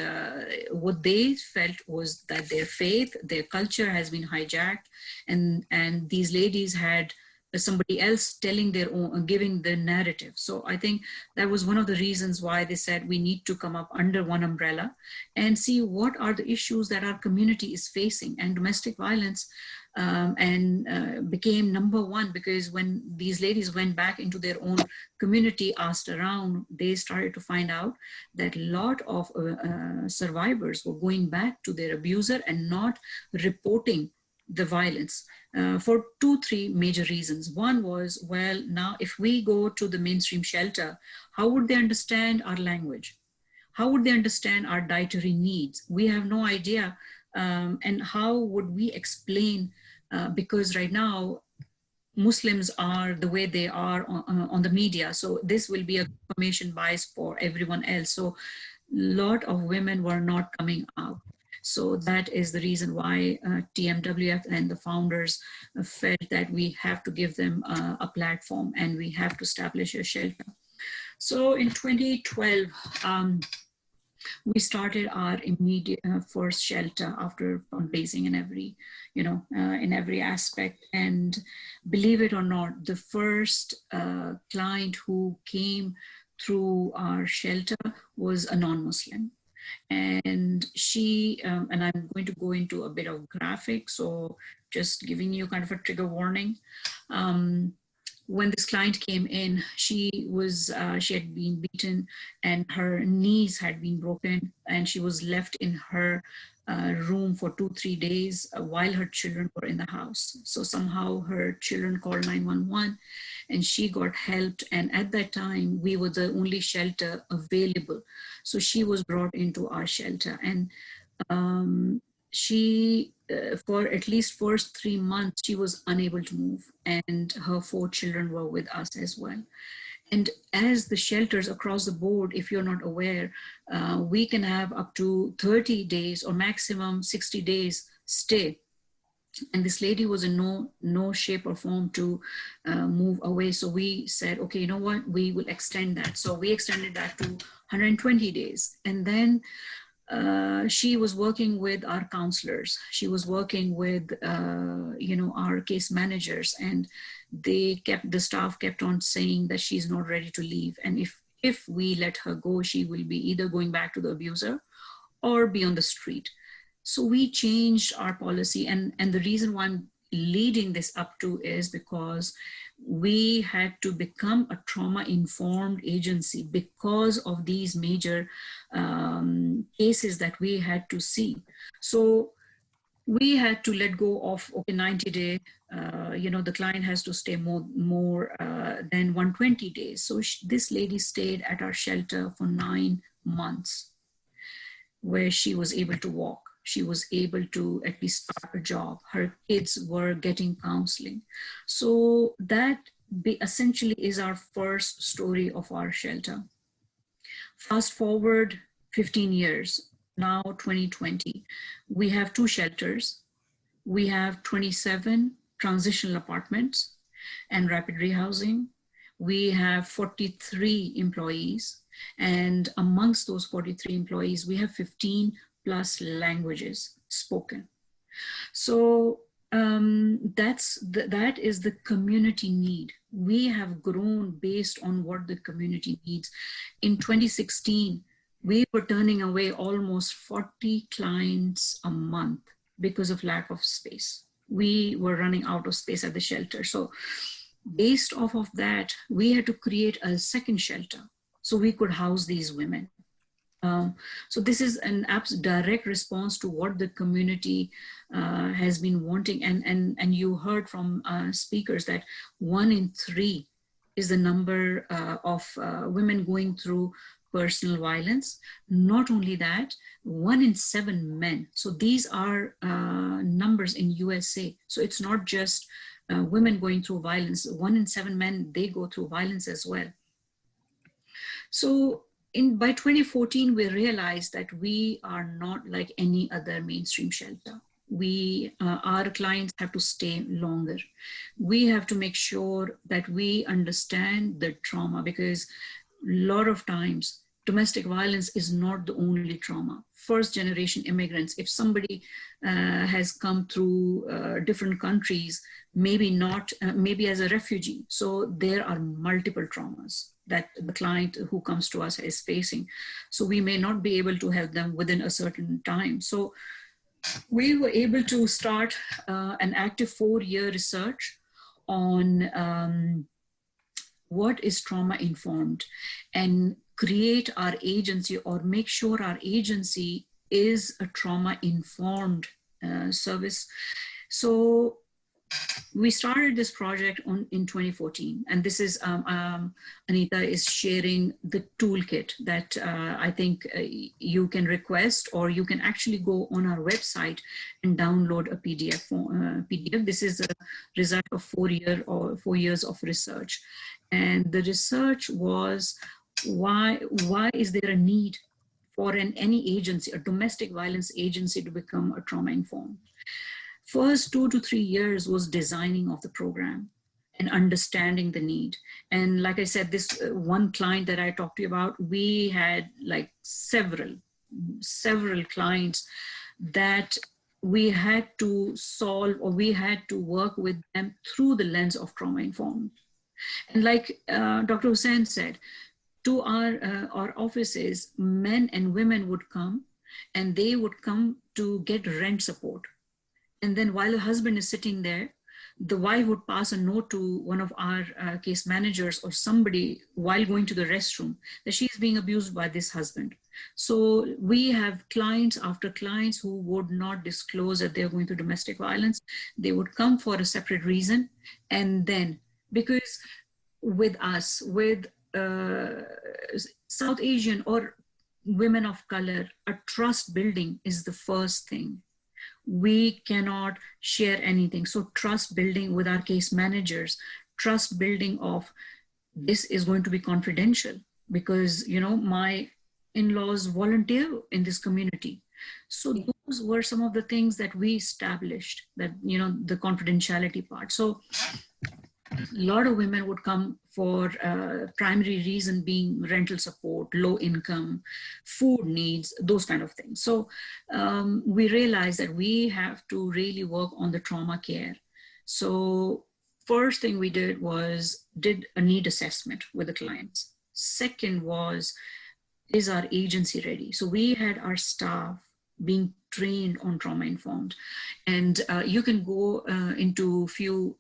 what they felt was that their faith, their culture has been hijacked, and these ladies had somebody else telling their own, giving the narrative. So I think that was one of the reasons why they said we need to come up under one umbrella and see what are the issues that our community is facing. And domestic violence became number one, because when these ladies went back into their own community, asked around, they started to find out that a lot of survivors were going back to their abuser and not reporting the violence for 2-3 major reasons. One was, well, now if we go to the mainstream shelter, how would they understand our language? How would they understand our dietary needs? We have no idea. And how would we explain, because right now, Muslims are the way they are on the media. So this will be a confirmation bias for everyone else. So a lot of women were not coming out. So that is the reason why TMWF and the founders felt that we have to give them a platform and we have to establish a shelter. So in 2012, we started our immediate first shelter after fundraising in every, in every aspect. And believe it or not, the first client who came through our shelter was a non-Muslim. And she, and I'm going to go into a bit of graphics, so just giving you kind of a trigger warning. when this client came in, she had been beaten and her knees had been broken, and she was left in her room for 2-3 days while her children were in the house. So somehow her children called 911 and she got helped. And at that time, we were the only shelter available. So she was brought into our shelter, and she, for at least first 3 months, she was unable to move, and her 4 children were with us as well. And as the shelters across the board, if you're not aware, we can have up to 30 days or maximum 60 days stay. And this lady was in no shape or form to move away. So we said, okay, you know what, we will extend that. So we extended that to 120 days. And then she was working with our counselors. She was working with, our case managers, and the staff kept on saying that she's not ready to leave. And if we let her go, she will be either going back to the abuser or be on the street. So we changed our policy. And the reason why I'm leading this up to is because we had to become a trauma-informed agency because of these major cases that we had to see. So we had to let go of 90 days. The client has to stay more than 120 days. So this lady stayed at our shelter for 9 months, where she was able to walk. She was able to at least start a job. Her kids were getting counseling. So that essentially is our first story of our shelter. Fast forward 15 years, now 2020, we have 2 shelters. We have 27 transitional apartments and rapid rehousing. We have 43 employees. And amongst those 43 employees, we have 15 plus languages spoken. So that is the community need. We have grown based on what the community needs. In 2016, we were turning away almost 40 clients a month because of lack of space. We were running out of space at the shelter. So based off of that, we had to create a second shelter so we could house these women. So this is an direct response to what the community has been wanting. And you heard from speakers that 1 in 3 is the number of women going through personal violence. Not only that, 1 in 7 men. So these are numbers in USA. So it's not just women going through violence. 1 in 7 men, they go through violence as well. So by 2014, we realized that we are not like any other mainstream shelter. Our clients have to stay longer. We have to make sure that we understand the trauma, because a lot of times domestic violence is not the only trauma. First generation immigrants, if somebody has come through different countries, maybe as a refugee. So there are multiple traumas that the client who comes to us is facing. So we may not be able to help them within a certain time. So we were able to start an active 4-year research on what is trauma informed, and create our agency, or make sure our agency is a trauma informed service. So we started this project in 2014, and this is Anita is sharing the toolkit that I think you can request, or you can actually go on our website and download a PDF. This is a result of 4 years of research, and the research was why is there a need for any agency, a domestic violence agency, to become a trauma informed. First 2 to 3 years was designing of the program and understanding the need. And like I said, this one client that I talked to you about, we had like several clients that we had to solve, or we had to work with them through the lens of trauma informed. And like Dr. Hussain said, to our offices, men and women would come, and they would come to get rent support. And then while the husband is sitting there, the wife would pass a note to one of our case managers or somebody while going to the restroom that she's being abused by this husband. So we have clients after clients who would not disclose that they're going through domestic violence. They would come for a separate reason. And then, because with us, with South Asian or women of color, a trust building is the first thing. We cannot share anything. So trust building with our case managers, trust building of this is going to be confidential because, you know, my in-laws volunteer in this community. So those were some of the things that we established, that, you know, the confidentiality part. So a lot of women would come for primary reason being rental support, low income, food needs, those kind of things. So we realized that we have to really work on the trauma care. So first thing we did was did a need assessment with the clients. Second was, is our agency ready? So we had our staff being trained on trauma informed, and you can go into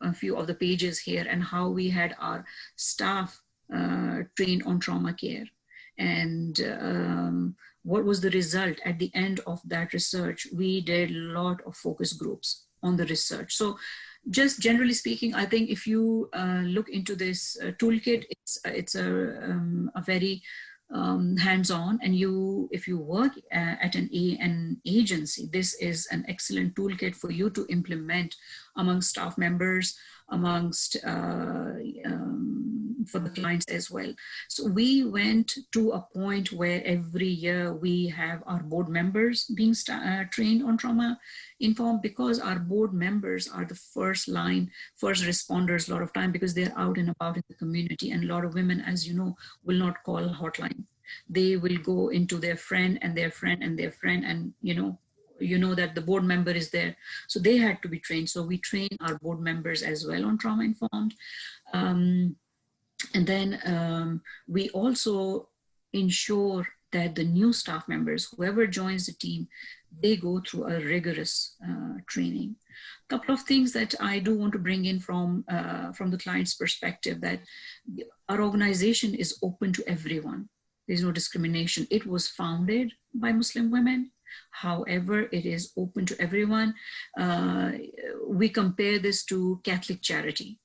a few of the pages here and how we had our staff trained on trauma care, and what was the result at the end of that research. We did a lot of focus groups on the research. So just generally speaking, I think if you look into this toolkit, it's a very hands-on, and if you work at an agency, this is an excellent toolkit for you to implement amongst staff members, amongst for the clients as well. So we went to a point where every year we have our board members being trained on trauma informed, because our board members are the first responders a lot of time, because they're out and about in the community, and a lot of women, as you know, will not call a hotline. They will go into their friend and their friend and their friend, and you know that the board member is there. So they had to be trained. So we train our board members as well on trauma informed. And then we also ensure that the new staff members, whoever joins the team, they go through a rigorous training. A couple of things that I do want to bring in from the client's perspective, that our organization is open to everyone. There's no discrimination. It was founded by Muslim women. However, it is open to everyone. We compare this to Catholic charity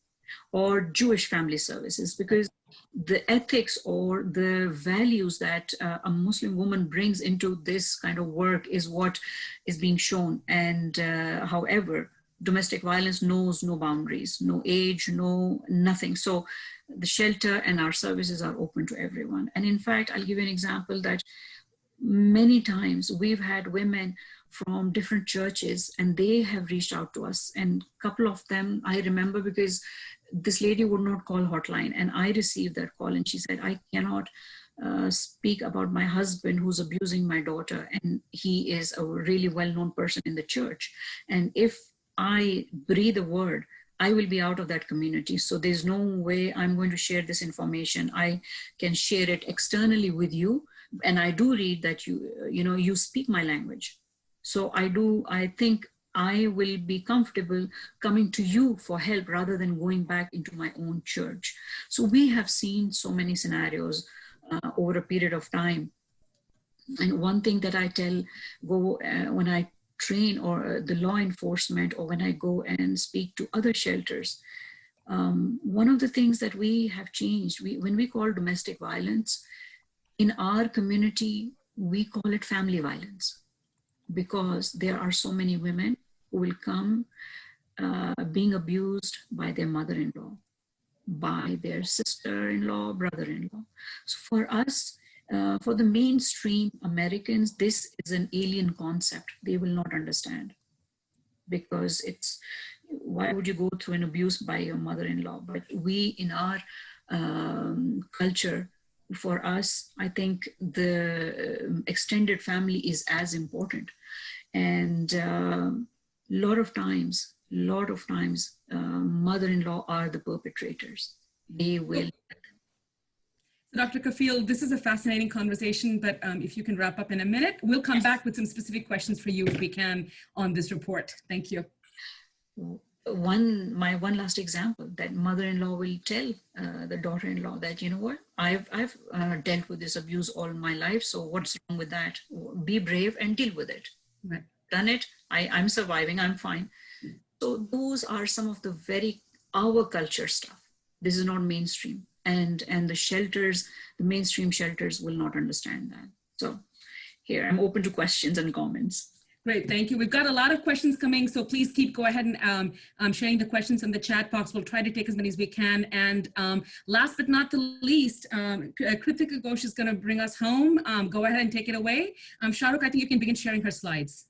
or Jewish family services, because the ethics or the values that a Muslim woman brings into this kind of work is what is being shown. And however, domestic violence knows no boundaries, no age, nothing. So the shelter and our services are open to everyone. And in fact, I'll give you an example that many times we've had women from different churches and they have reached out to us. And a couple of them I remember, because this lady would not call hotline, and I received that call, and she said, I cannot speak about my husband who's abusing my daughter, and he is a really well-known person in the church. And if I breathe a word, I will be out of that community. So there's no way I'm going to share this information. I can share it externally with you. And I do read that you speak my language. So I think I will be comfortable coming to you for help rather than going back into my own church. So we have seen so many scenarios over a period of time. And one thing that I when I train or the law enforcement, or when I go and speak to other shelters, one of the things that we have changed, when we call domestic violence, in our community, we call it family violence, because there are so many women who will come being abused by their mother-in-law, by their sister-in-law, brother-in-law. So for us, for the mainstream Americans, this is an alien concept. They will not understand, because why would you go through an abuse by your mother-in-law? But we, in our culture, for us, I think the extended family is as important. And a lot of times, mother-in-law are the perpetrators. They will. Dr. Kafil, this is a fascinating conversation, but if you can wrap up in a minute, we'll come back with some specific questions for you if we can on this report. Thank you. my one last example, that mother-in-law will tell the daughter-in-law that, you know what, I've dealt with this abuse all my life, so what's wrong with that? Be brave and deal with it. Right. Done it. I'm surviving. I'm fine. So those are some of the very our culture stuff. This is not mainstream, and the shelters, the mainstream shelters will not understand that. So here, I'm open to questions and comments. Great, thank you. We've got a lot of questions coming, so please go ahead and sharing the questions in the chat box. We'll try to take as many as we can. And last but not the least, Kritika Ghosh is going to bring us home. Go ahead and take it away. Shahrukh, I think you can begin sharing her slides.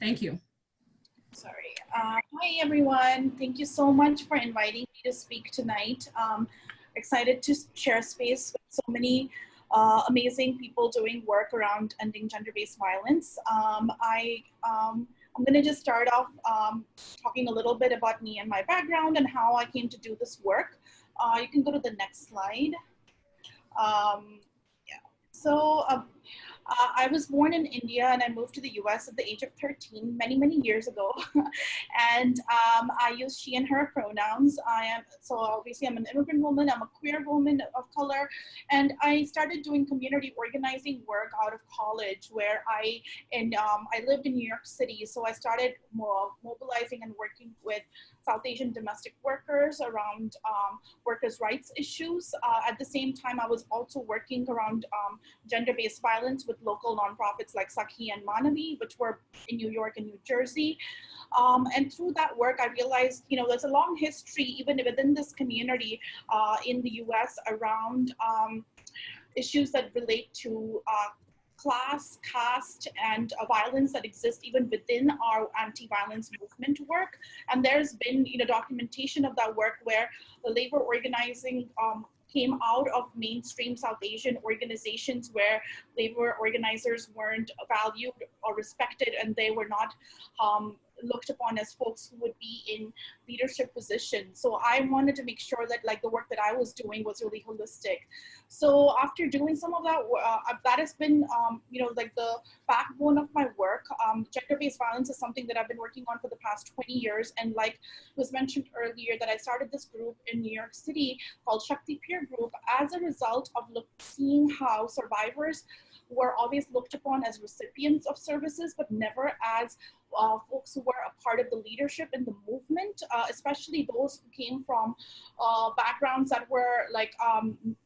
Thank you. Sorry. Hi, everyone. Thank you so much for inviting me to speak tonight. Excited to share space with so many amazing people doing work around ending gender-based violence. I'm going to just start off talking a little bit about me and my background and how I came to do this work. You can go to the next slide. I was born in India and I moved to the US at the age of 13, many years ago. And I use she and her pronouns. So obviously I'm an immigrant woman, I'm a queer woman of color. And I started doing community organizing work out of college where I lived in New York City. So I started mobilizing and working with South Asian domestic workers around workers' rights issues. At the same time, I was also working around gender-based violence with local nonprofits like SAPHA and Manavi, which were in New York and New Jersey. And through that work, I realized, there's a long history, even within this community in the US around issues that relate to class, caste, and violence that exists even within our anti-violence movement work. And there's been documentation of that work where the labor organizing came out of mainstream South Asian organizations where labor organizers weren't valued or respected, and they were not looked upon as folks who would be in leadership positions. So I wanted to make sure that the work that I was doing was really holistic. So after doing some of that, that has been, the backbone of my work. Gender-based violence is something that I've been working on for the past 20 years. And like was mentioned earlier, that I started this group in New York City called Shakti Peer Group as a result of seeing how survivors were always looked upon as recipients of services, but never as folks who were a part of the leadership in the movement, especially those who came from backgrounds that were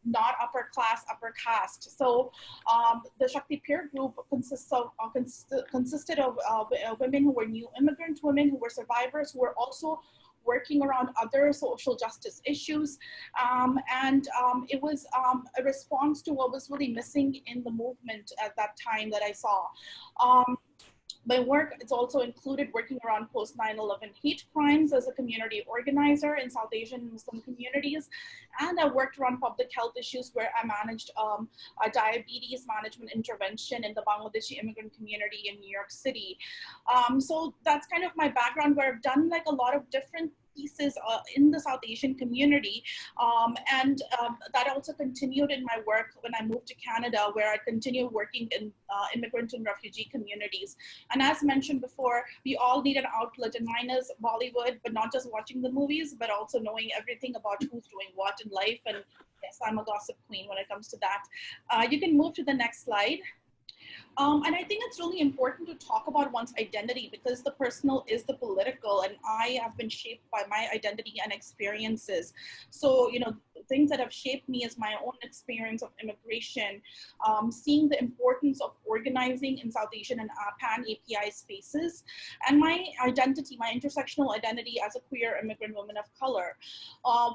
not upper class, upper caste. So the Shakti Peer Group consisted of women who were new immigrant women, who were survivors, who were also working around other social justice issues. It was a response to what was really missing in the movement at that time that I saw. My work is also included working around post 9/11 hate crimes as a community organizer in South Asian Muslim communities. And I worked around public health issues where I managed a diabetes management intervention in the Bangladeshi immigrant community in New York City. So that's kind of my background, where I've done a lot of different pieces in the South Asian community. That also continued in my work when I moved to Canada, where I continued working in immigrant and refugee communities. And as mentioned before, we all need an outlet, and mine is Bollywood, but not just watching the movies, but also knowing everything about who's doing what in life. And yes, I'm a gossip queen when it comes to that. You can move to the next slide. And I think it's really important to talk about one's identity, because the personal is the political, and I have been shaped by my identity and experiences. So, things that have shaped me is my own experience of immigration, seeing the importance of organizing in South Asian and pan-API spaces, and my identity, my intersectional identity as a queer immigrant woman of color.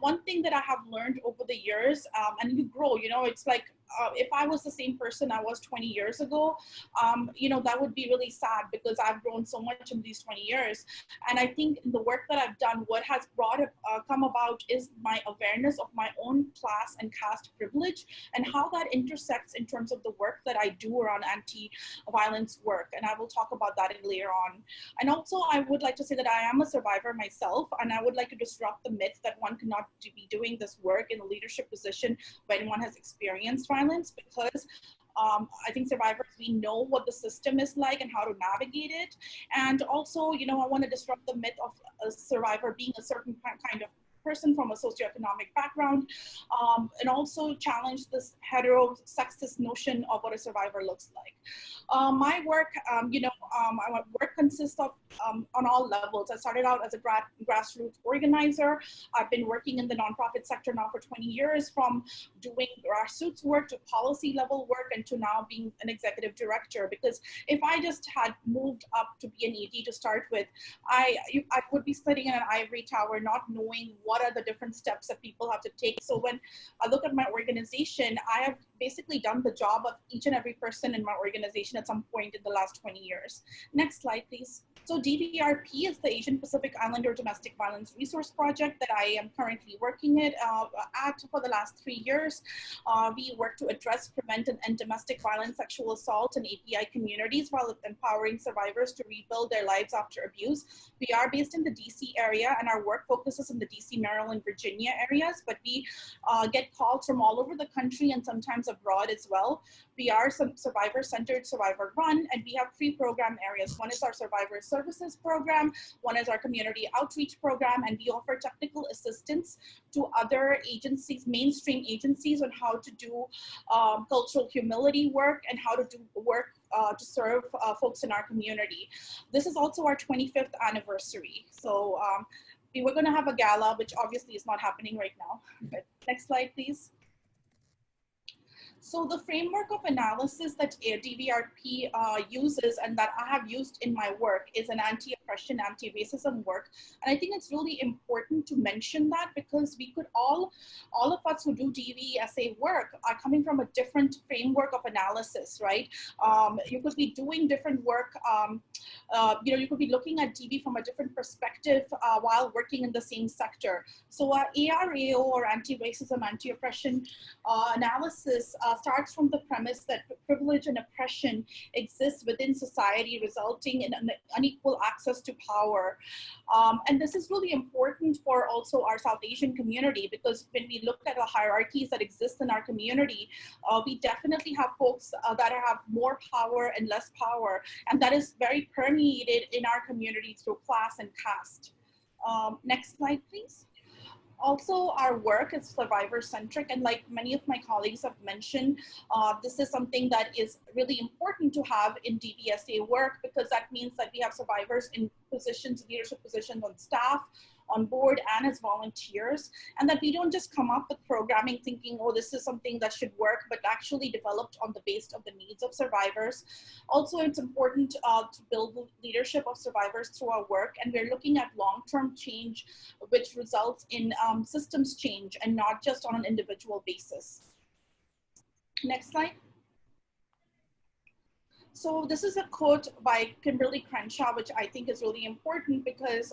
One thing that I have learned over the years, and you grow, it's like, if I was the same person I was 20 years ago, that would be really sad, because I've grown so much in these 20 years. And I think in the work that I've done, what has come about is my awareness of my own class and caste privilege, and how that intersects in terms of the work that I do around anti-violence work. And I will talk about that later on. And also, I would like to say that I am a survivor myself, and I would like to disrupt the myth that one cannot be doing this work in a leadership position when one has experienced violence, because I think survivors, we know what the system is like and how to navigate it. And also, you know, I want to disrupt the myth of a survivor being a certain kind of person from a socioeconomic background, and also challenge this hetero-sexist notion of what a survivor looks like. My work, my work consists of on all levels. I started out as a grassroots organizer. I've been working in the nonprofit sector now for 20 years, from doing grassroots work to policy level work and to now being an executive director. Because if I just had moved up to be an ED to start with, I would be sitting in an ivory tower not knowing what are the different steps that people have to take. So when I look at my organization, I have basically done the job of each and every person in my organization at some point in the last 20 years. Next slide, please. So DVRP is the Asian Pacific Islander Domestic Violence Resource Project that I am currently working at for the last 3 years. We work to address, prevent, and end domestic violence, sexual assault in API communities while empowering survivors to rebuild their lives after abuse. We are based in the DC area, and our work focuses in the DC, Maryland, Virginia areas, but we get calls from all over the country and sometimes abroad as well. We are some survivor-centered, survivor-run, and we have 3 program areas. One is our survivor services program, one is our community outreach program, and we offer technical assistance to other agencies, mainstream agencies, on how to do cultural humility work and how to do work to serve folks in our community. This is also our 25th anniversary. So we were going to have a gala, which obviously is not happening right now. But next slide, please. So the framework of analysis that DVRP uses and that I have used in my work is an anti-oppression, anti-racism work. And I think it's really important to mention that, because we could all of us who do DVSA work are coming from a different framework of analysis, right? You could be doing different work, you could be looking at DV from a different perspective while working in the same sector. So ARAO, or anti-racism, anti-oppression analysis starts from the premise that privilege and oppression exists within society, resulting in an unequal access to power. And this is really important for also our South Asian community, because when we look at the hierarchies that exist in our community, we definitely have folks that have more power and less power, and that is very permeated in our community through class and caste. Next slide, please. Also, our work is survivor-centric, and like many of my colleagues have mentioned, this is something that is really important to have in DVSA work, because that means that we have survivors in positions, leadership positions on staff, on board, and as volunteers, and that we don't just come up with programming thinking, oh, this is something that should work, but actually developed on the basis of the needs of survivors. Also, it's important to build leadership of survivors through our work, and we're looking at long-term change, which results in systems change and not just on an individual basis. Next slide. So this is a quote by Kimberly Crenshaw, which I think is really important, because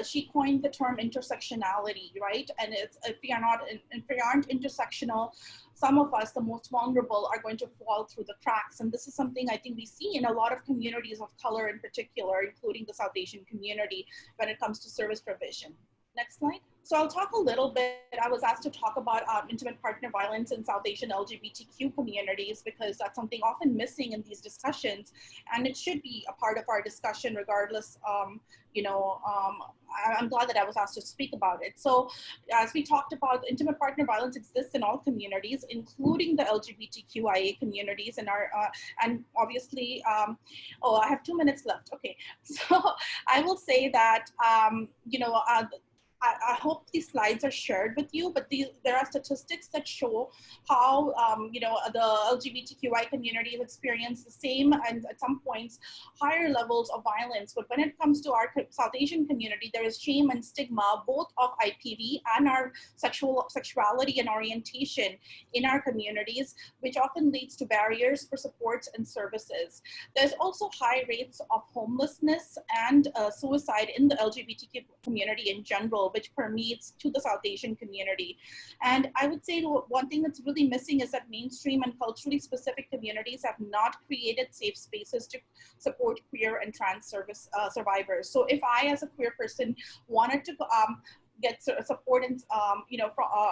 she coined the term intersectionality, right? And it's, if we aren't intersectional, some of us, the most vulnerable, are going to fall through the cracks. And this is something I think we see in a lot of communities of color in particular, including the South Asian community, when it comes to service provision. Next slide. So I'll talk a little bit. I was asked to talk about intimate partner violence in South Asian LGBTQ communities, because that's something often missing in these discussions, and it should be a part of our discussion regardless. I'm glad that I was asked to speak about it. So as we talked about, intimate partner violence exists in all communities, including the LGBTQIA communities, and and obviously, oh, I have 2 minutes left. Okay, so I will say that, I hope these slides are shared with you, but there are statistics that show how, the LGBTQI community has experienced the same, and at some points, higher levels of violence. But when it comes to our South Asian community, there is shame and stigma, both of IPV and our sexuality and orientation in our communities, which often leads to barriers for supports and services. There's also high rates of homelessness and suicide in the LGBTQ community in general, which permeates to the South Asian community. And I would say one thing that's really missing is that mainstream and culturally specific communities have not created safe spaces to support queer and trans survivors. So if I, as a queer person, wanted to get support and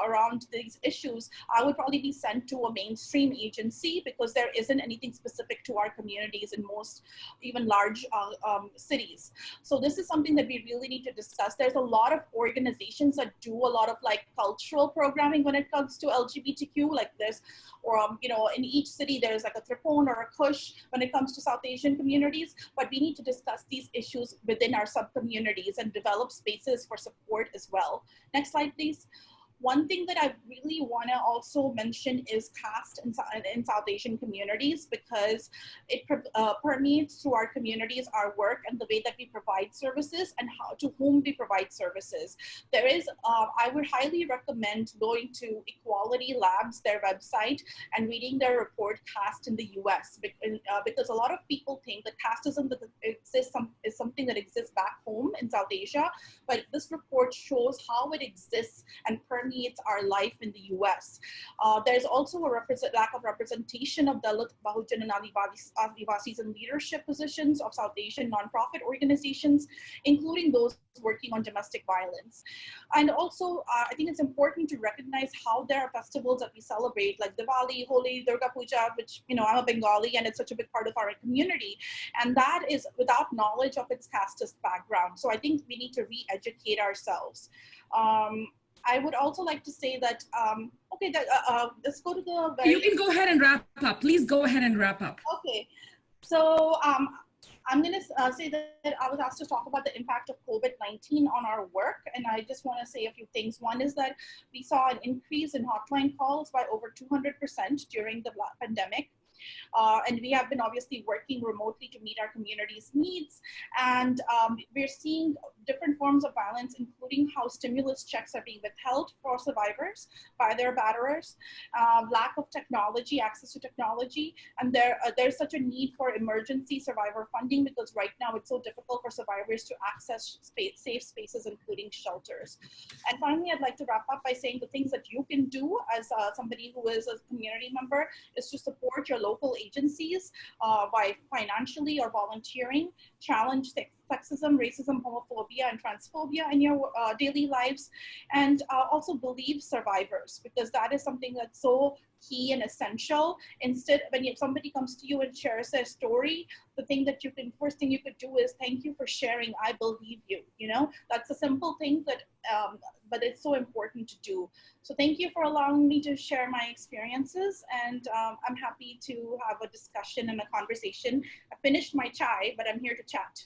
around these issues, I would probably be sent to a mainstream agency because there isn't anything specific to our communities in most even large cities. So this is something that we really need to discuss. There's a lot of organizations that do a lot of like cultural programming when it comes to LGBTQ, like this, or in each city there's like a Tripon or a Kush when it comes to South Asian communities. But we need to discuss these issues within our sub-communities and develop spaces for support as well. Next slide, please. One thing that I really want to also mention is caste in South Asian communities, because it permeates through our communities, our work, and the way that we provide services and how to whom we provide services. There is, I would highly recommend going to Equality Labs, their website, and reading their report, Caste in the US, because a lot of people think that casteism is something that exists back home in South Asia, but this report shows how it exists and permeates our life in the US. There's also a lack of representation of Dalit, Bahujan, and Adivasis in leadership positions of South Asian nonprofit organizations, including those working on domestic violence. And also, I think it's important to recognize how there are festivals that we celebrate, like Diwali, Holi, Durga Puja, which, I'm a Bengali and it's such a big part of our community. And that is without knowledge of its casteist background. So I think we need to re-educate ourselves. I would also like to say that, let's go to the... You can go ahead and wrap up. Please go ahead and wrap up. Okay. So I'm going to say that I was asked to talk about the impact of COVID-19 on our work. And I just want to say a few things. One is that we saw an increase in hotline calls by over 200% during the pandemic. And we have been obviously working remotely to meet our community's needs. And we're seeing different forms of violence, including how stimulus checks are being withheld for survivors by their batterers, lack of technology, access to technology, and there's such a need for emergency survivor funding because right now it's so difficult for survivors to access safe spaces, including shelters. And finally, I'd like to wrap up by saying the things that you can do as somebody who is a community member is to support your local agencies by financially or volunteering, challenge sexism, racism, homophobia, and transphobia in your daily lives, and also believe survivors, because that is something that's so key and essential. Instead, when somebody comes to you and shares their story, the first thing you could do is thank you for sharing. I believe you. That's a simple thing that, but it's so important to do. So thank you for allowing me to share my experiences, and I'm happy to have a discussion and a conversation. I finished my chai, but I'm here to chat.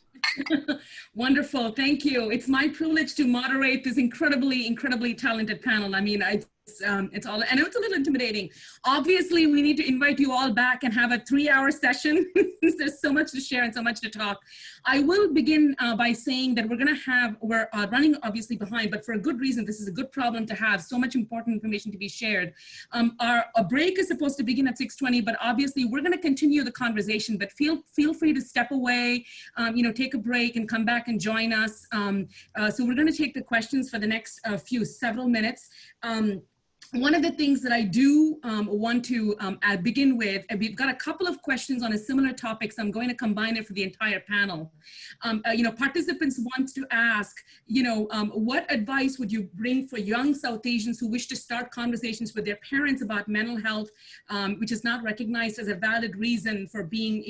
Wonderful, thank you. It's my privilege to moderate this incredibly talented panel. I mean, it's all, and it's a little intimidating. Obviously, we need to invite you all back and have a 3-hour session. There's so much to share and so much to talk. I will begin by saying that we're running obviously behind, but for a good reason. This is a good problem to have. So much important information to be shared. A break is supposed to begin at 6:20, but obviously we're going to continue the conversation. But feel free to step away, take a break and come back and join us. So we're going to take the questions for the next several minutes. One of the things that I do want to begin with, we've got a couple of questions on a similar topic, so I'm going to combine it for the entire panel. Participants want to ask, what advice would you bring for young South Asians who wish to start conversations with their parents about mental health, which is not recognized as a valid reason for being,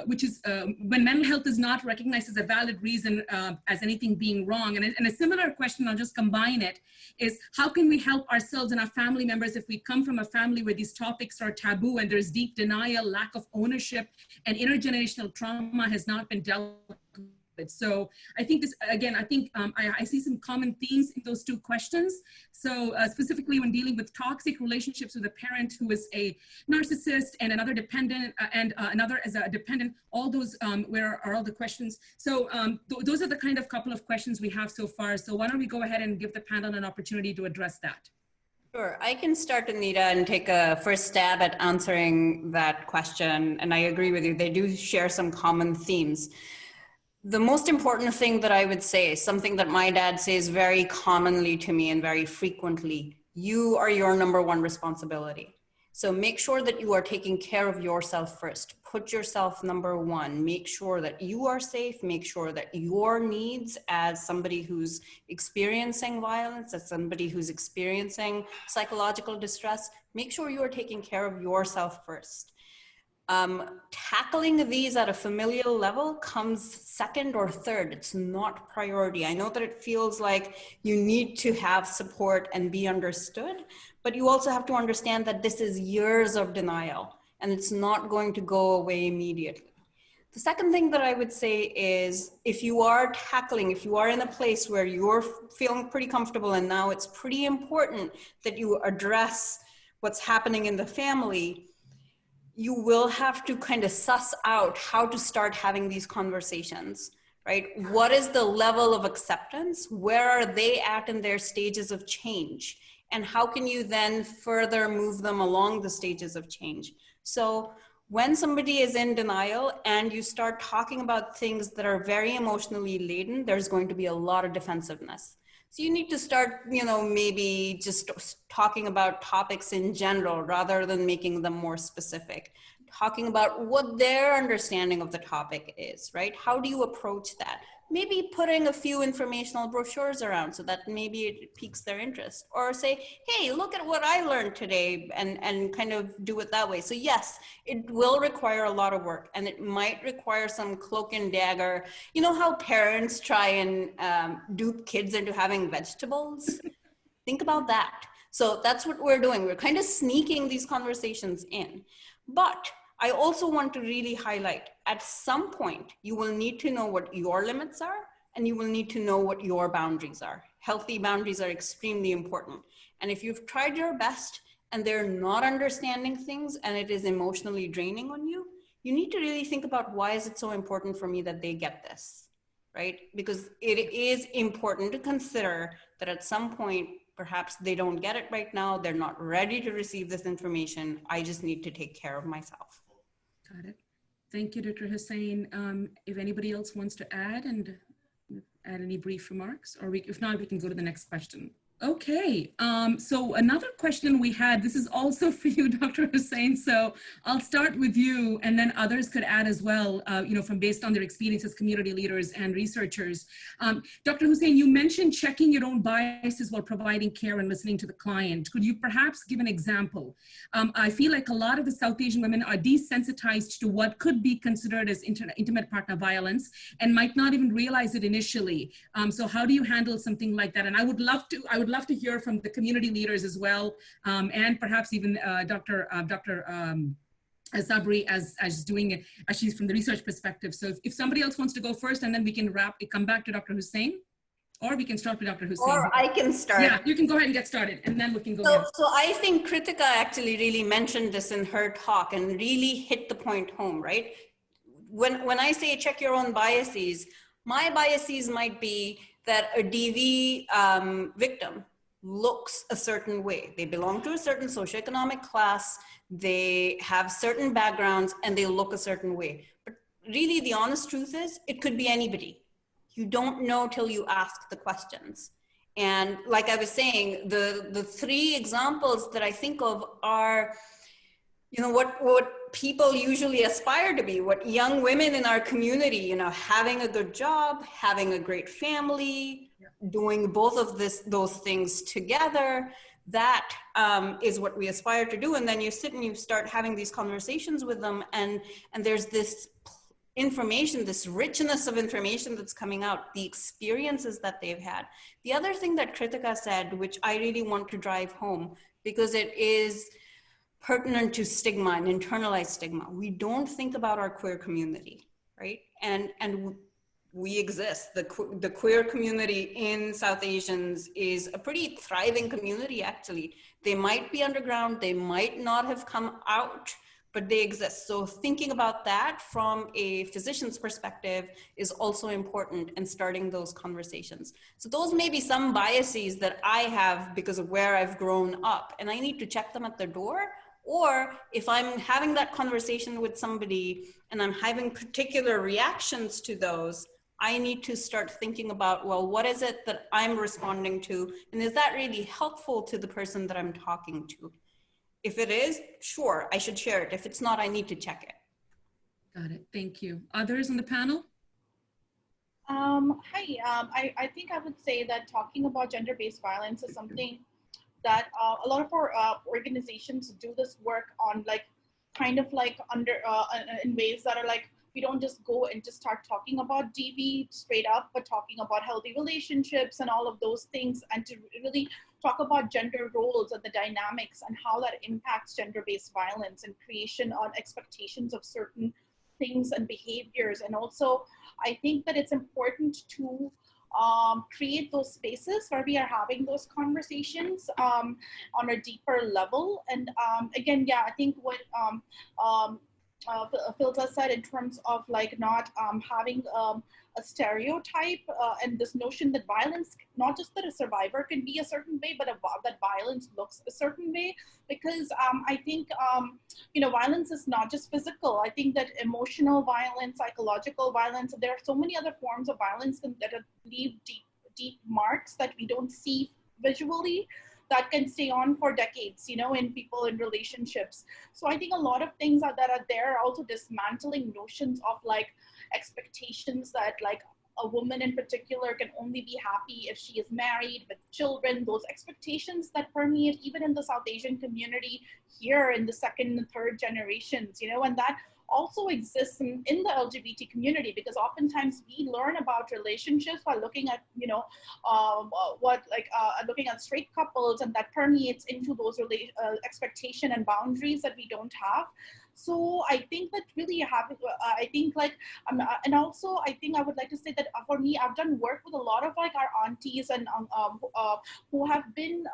which is when mental health is not recognized as a valid reason as anything being wrong. And a similar question, I'll just combine it, is how can we help ourselves and our family members if we come from a family where these topics are taboo and there's deep denial, lack of ownership, and intergenerational trauma has not been dealt with. So I think this, again, I see some common themes in those two questions. So specifically when dealing with toxic relationships with a parent who is a narcissist and another dependent and another as a dependent, all those, where are all the questions? So those are the kind of couple of questions we have so far. So why don't we go ahead and give the panel an opportunity to address that? Sure, I can start, Anita, and take a first stab at answering that question. And I agree with you, they do share some common themes. The most important thing that I would say, something that my dad says very commonly to me and very frequently, you are your number one responsibility. So make sure that you are taking care of yourself first. Put yourself number one. Make sure that you are safe. Make sure that your needs as somebody who's experiencing violence, as somebody who's experiencing psychological distress, make sure you are taking care of yourself first. Tackling these at a familial level comes second or third. It's not priority. I know that it feels like you need to have support and be understood, but you also have to understand that this is years of denial and it's not going to go away immediately. The second thing that I would say is if you are tackling, if you are in a place where you're feeling pretty comfortable and now it's pretty important that you address what's happening in the family, you will have to kind of suss out how to start having these conversations, right? What is the level of acceptance? Where are they at in their stages of change? And how can you then further move them along the stages of change? So when somebody is in denial and you start talking about things that are very emotionally laden, there's going to be a lot of defensiveness. So you need to start, maybe just talking about topics in general rather than making them more specific. Talking about what their understanding of the topic is, right? How do you approach that? Maybe putting a few informational brochures around so that maybe it piques their interest. Or say, hey, look at what I learned today, and kind of do it that way. So yes, it will require a lot of work, and it might require some cloak and dagger. You know how parents try and dupe kids into having vegetables? Think about that. So that's what we're doing. We're kind of sneaking these conversations in. But I also want to really highlight, at some point, you will need to know what your limits are, and you will need to know what your boundaries are. Healthy boundaries are extremely important. And if you've tried your best and they're not understanding things and it is emotionally draining on you, you need to really think about, why is it so important for me that they get this, right? Because it is important to consider that at some point, perhaps they don't get it right now. They're not ready to receive this information. I just need to take care of myself. Got it. Thank you, Dr. Hussain. If anybody else wants to add any brief remarks, or if not, we can go to the next question. Okay, so another question we had, this is also for you, Dr. Hussain, so I'll start with you, and then others could add as well, from based on their experience as community leaders and researchers. Dr. Hussain, you mentioned checking your own biases while providing care and listening to the client. Could you perhaps give an example? I feel like a lot of the South Asian women are desensitized to what could be considered as intimate partner violence and might not even realize it initially. So how do you handle something like that? And I would love to hear from the community leaders as well, and perhaps even Dr. Sabri as doing it, as she's from the research perspective. So if somebody else wants to go first, and then we can come back to Dr. Hussain, or we can start with Dr. Hussain. Or I can start. Yeah, you can go ahead and get started, and then we can go ahead. So I think Kritika actually really mentioned this in her talk and really hit the point home, right? When I say check your own biases, my biases might be that a DV victim looks a certain way. They belong to a certain socioeconomic class, they have certain backgrounds, and they look a certain way. But really, the honest truth is, it could be anybody. You don't know till you ask the questions. And like I was saying, the three examples that I think of are, what people usually aspire to be, what young women in our community, having a good job, having a great family, doing both of those things together. That is what we aspire to do. And then you sit and you start having these conversations with them, and there's this information, this richness of information that's coming out, the experiences that they've had. The other thing that Kritika said, which I really want to drive home, because it is pertinent to stigma and internalized stigma. We don't think about our queer community, right? And we exist. The queer community in South Asians is a pretty thriving community, actually. They might be underground, they might not have come out, but they exist. So thinking about that from a physician's perspective is also important, and starting those conversations. So those may be some biases that I have because of where I've grown up, and I need to check them at the door. Or if I'm having that conversation with somebody and I'm having particular reactions to those, I need to start thinking about, well, what is it that I'm responding to? And is that really helpful to the person that I'm talking to? If it is, sure, I should share it. If it's not, I need to check it. Got it. Thank you. Others on the panel? Hi, I think I would say that talking about gender-based violence is something that a lot of our organizations do this work on, like kind of like in ways that are like, we don't just go and just start talking about DV straight up, but talking about healthy relationships and all of those things, and to really talk about gender roles and the dynamics and how that impacts gender-based violence and creation on expectations of certain things and behaviors. And also, I think that it's important to create those spaces where we are having those conversations on a deeper level. And again, yeah, I think what Philza said in terms of like not having a stereotype and this notion that violence, not just that a survivor can be a certain way, but that violence looks a certain way. Because I think, you know, violence is not just physical. I think that emotional violence, psychological violence, there are so many other forms of violence that leave deep marks that we don't see visually, that can stay on for decades, you know, in people in relationships. So I think a lot of things that are there, also dismantling notions of like expectations that like a woman in particular can only be happy if she is married with children, those expectations that permeate even in the South Asian community here in the second and third generations, you know, and that also exists in the LGBT community, because oftentimes we learn about relationships by looking at, you know, looking at straight couples, and that permeates into those expectation and boundaries that we don't have. So I think that really having, I think like, and also I think I would like to say that for me, I've done work with a lot of like our aunties and who have been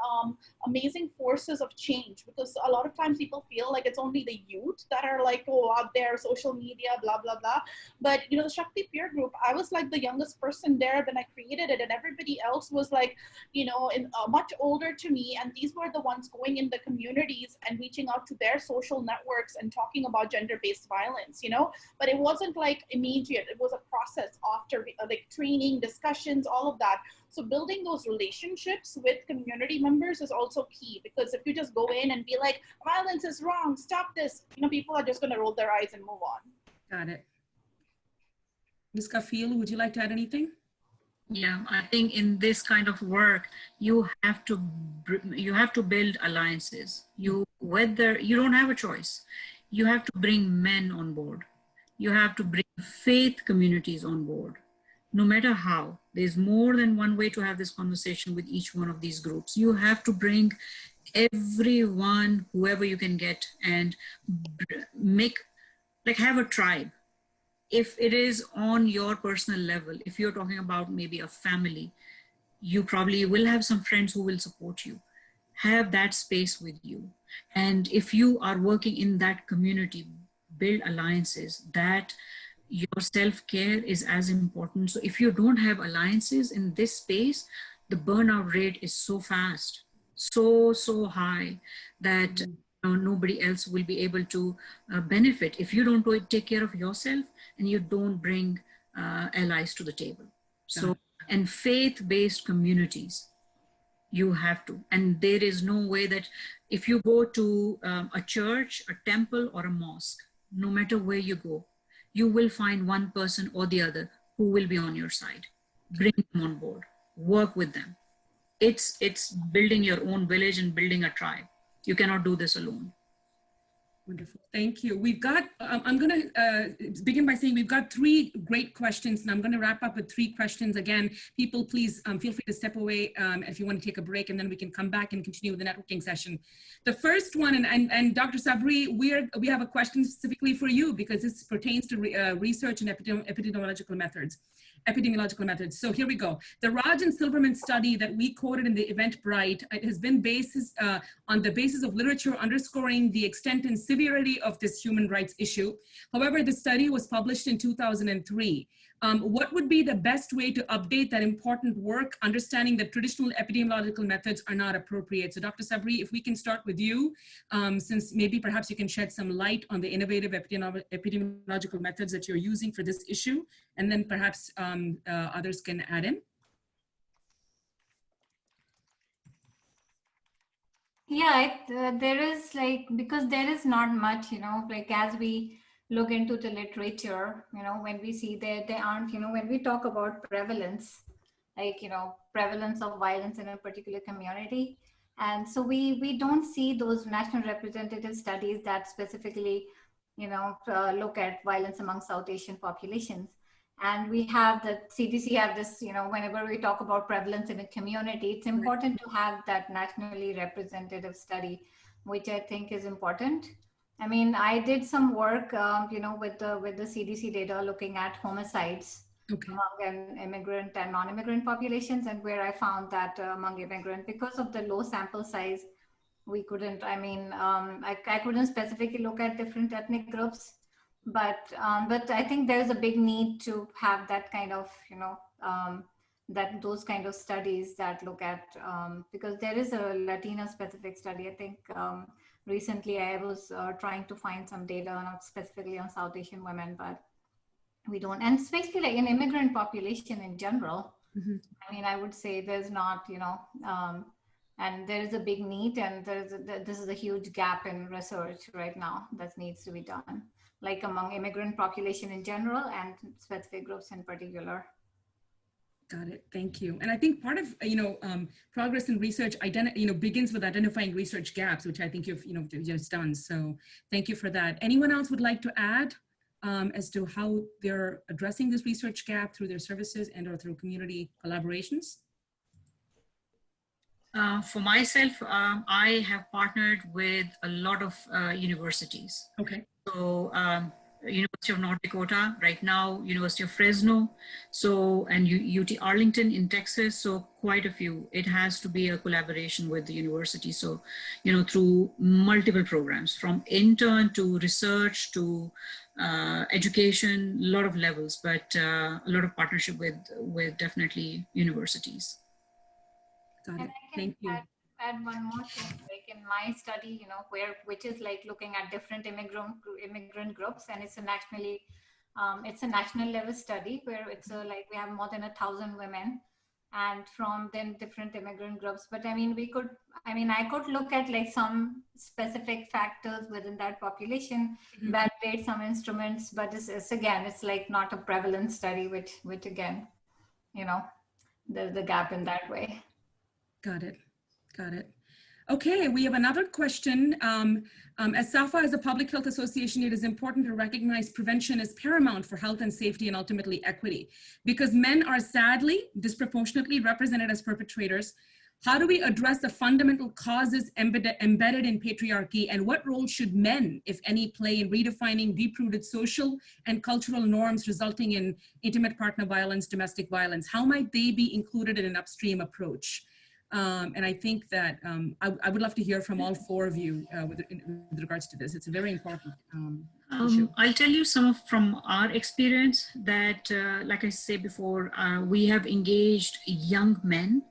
amazing forces of change, because a lot of times people feel like it's only the youth that are like, oh, out there, social media, blah, blah, blah. But, you know, the Shakti peer group, I was like the youngest person there when I created it, and everybody else was like, you know, much older to me. And these were the ones going in the communities and reaching out to their social networks and talking about gender-based violence, you know, but it wasn't like immediate. It was a process after like training, discussions, all of that. So building those relationships with community members is also key, because if you just go in and be like, violence is wrong, stop this, you know, people are just going to roll their eyes and move on. Got it. Ms. Kafil, would you like to add anything? Yeah, I think in this kind of work, you have to build alliances. Whether you don't have a choice, you have to bring men on board. You have to bring faith communities on board. No matter how, there's more than one way to have this conversation with each one of these groups. You have to bring everyone, whoever you can get, and have a tribe. If it is on your personal level, if you're talking about maybe a family, you probably will have some friends who will support you. Have that space with you. And if you are working in that community, build alliances. That your self-care is as important. So if you don't have alliances in this space, the burnout rate is so fast, so high, that nobody else will be able to benefit if you don't take care of yourself and you don't bring allies to the table. So, and faith-based communities, you have to. And there is no way that if you go to a church, a temple, or a mosque, no matter where you go, you will find one person or the other who will be on your side. Bring them on board, work with them. It's building your own village and building a tribe. You cannot do this alone. Wonderful, thank you. We've got, I'm gonna begin by saying we've got 3 great questions, and I'm gonna wrap up with 3 questions. Again, people please feel free to step away if you wanna take a break, and then we can come back and continue with the networking session. The first one, and Dr. Sabri, we have a question specifically for you, because this pertains to research and epidemiological methods. So here we go. The Raj and Silverman study that we quoted in the Eventbrite, it has been on the basis of literature underscoring the extent and severity of this human rights issue. However, the study was published in 2003. What would be the best way to update that important work, understanding that traditional epidemiological methods are not appropriate? So Dr. Sabri, if we can start with you, since maybe perhaps you can shed some light on the innovative epidemiological methods that you're using for this issue, and then perhaps others can add in. Yeah, there is like, because there is not much, like as we look into the literature, when we see there aren't, when we talk about prevalence, like, prevalence of violence in a particular community. And so we don't see those national representative studies that specifically, look at violence among South Asian populations. And we have the CDC have this, whenever we talk about prevalence in a community, it's important to have that nationally representative study, which I think is important. I mean, I did some work, with the CDC data looking at homicides among immigrant and non-immigrant populations, and where I found that among immigrant, because of the low sample size, we couldn't. I mean, I couldn't specifically look at different ethnic groups. But I think there's a big need to have that kind of, those kind of studies that look at, because there is a Latina specific study. I think recently I was trying to find some data, not specifically on South Asian women, but we don't. And especially like in immigrant population in general, I mean, I would say there's not, and there is a big need, and this is a huge gap in research right now that needs to be done, like among immigrant population in general and specific groups in particular. Got it. Thank you. And I think part of progress in research begins with identifying research gaps, which I think you've just done. So thank you for that. Anyone else would like to add as to how they're addressing this research gap through their services and or through community collaborations? For myself, I have partnered with a lot of universities. Okay. So University of North Dakota, right now, University of Fresno, so, and UT Arlington in Texas, so quite a few. It has to be a collaboration with the university. So, through multiple programs, from intern to research to education, a lot of levels, but a lot of partnership with definitely universities. Got it. Thank you. Add one more thing, like in my study, which is like looking at different immigrant groups, and it's a national level study where it's like we have more than 1,000 women, and from then different immigrant groups. But I mean, I could look at like some specific factors within that population, validate some instruments, but it's again, it's like not a prevalence study, which again, there's the gap in that way. Got it. Got it. Okay, we have another question. As SAPHA as a public health association, it is important to recognize prevention as paramount for health and safety and ultimately equity. Because men are sadly disproportionately represented as perpetrators, how do we address the fundamental causes embedded in patriarchy, and what role should men, if any, play in redefining deep-rooted social and cultural norms resulting in intimate partner violence, domestic violence? How might they be included in an upstream approach? And I think that I would love to hear from all four of you with regards to this. It's a very important issue. I'll tell you from our experience that, like I said before, we have engaged young men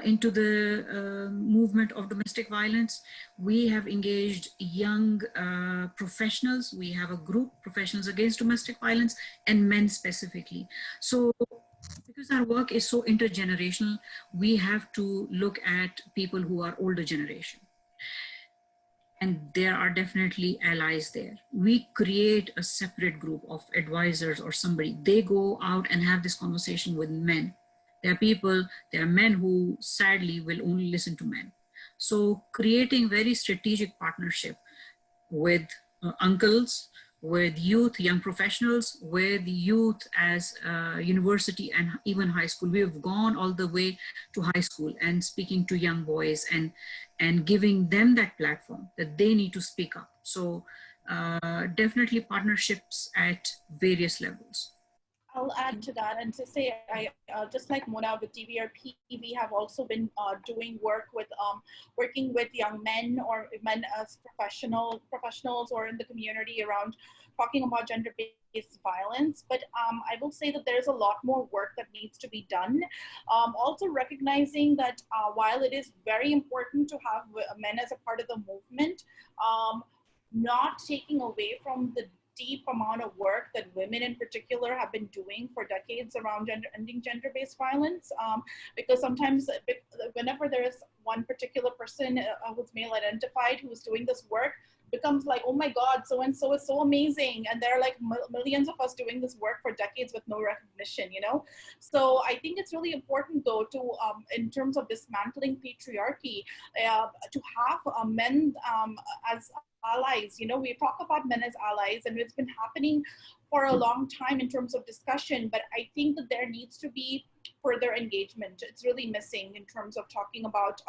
into the movement of domestic violence. We have engaged young professionals. We have a group, Professionals Against Domestic Violence, and men specifically. So because our work is so intergenerational, we have to look at people who are older generation. And there are definitely allies there. We create a separate group of advisors or somebody. They go out and have this conversation with men. There are men who sadly will only listen to men. So creating very strategic partnership with uncles, with youth, young professionals, with youth as university and even high school. We have gone all the way to high school and speaking to young boys and giving them that platform that they need to speak up. So definitely partnerships at various levels. I'll add to that and to say, I just like Mona with DVRP, we have also been doing work with working with young men or men as professionals or in the community around talking about gender-based violence. But I will say that there's a lot more work that needs to be done. Also recognizing that while it is very important to have men as a part of the movement, not taking away from the deep amount of work that women in particular have been doing for decades around ending gender-based violence. Because sometimes whenever there is one particular person who's male identified who's doing this work, becomes like, oh my God, so-and-so is so amazing. And there are like millions of us doing this work for decades with no recognition, you know? So I think it's really important though to, in terms of dismantling patriarchy, to have men as allies. You know, we talk about men as allies, and it's been happening for a long time in terms of discussion, but I think that there needs to be further engagement. It's really missing in terms of talking about,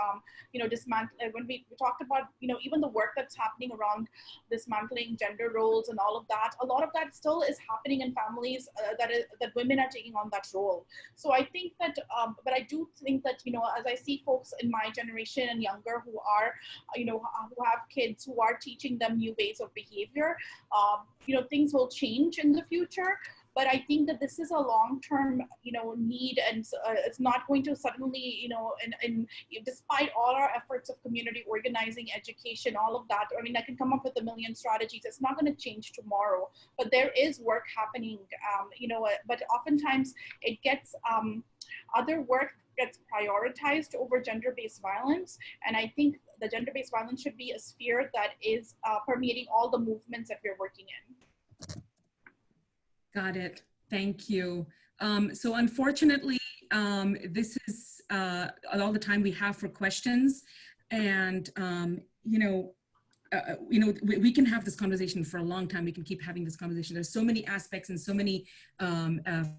you know, dismantling. When we talked about, you know, even the work that's happening around dismantling gender roles and all of that, a lot of that still is happening in families that women are taking on that role. So I think that, but I do think that, you know, as I see folks in my generation and younger who are, you know, who have kids, who are teaching them new ways of behavior, you know, things will change in the future. But I think that this is a long-term, you know, need, and it's not going to suddenly, you know, and despite all our efforts of community organizing, education, all of that. I mean, I can come up with a million strategies. It's not going to change tomorrow, but there is work happening, you know. But oftentimes it gets other work gets prioritized over gender-based violence, and I think the gender-based violence should be a sphere that is permeating all the movements that we're working in. Got it. Thank you. So unfortunately, this is all the time we have for questions. And, you know, we can have this conversation for a long time. We can keep having this conversation. There's so many aspects and so many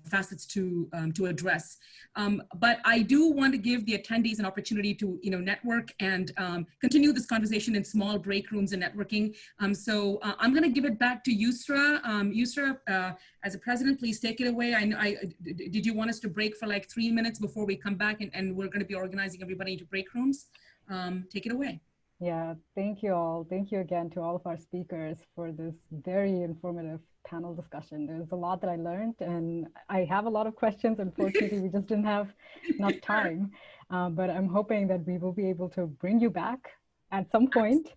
facets to address. But I do want to give the attendees an opportunity to, you know, network and continue this conversation in small break rooms and networking. So I'm going to give it back to Yusra. Yusra, as a president, please take it away. Did you want us to break for like 3 minutes before we come back, and we're going to be organizing everybody into break rooms? Take it away. Yeah, thank you all. Thank you again to all of our speakers for this very informative panel discussion. There's a lot that I learned, and I have a lot of questions. Unfortunately, we just didn't have enough time, but I'm hoping that we will be able to bring you back at some point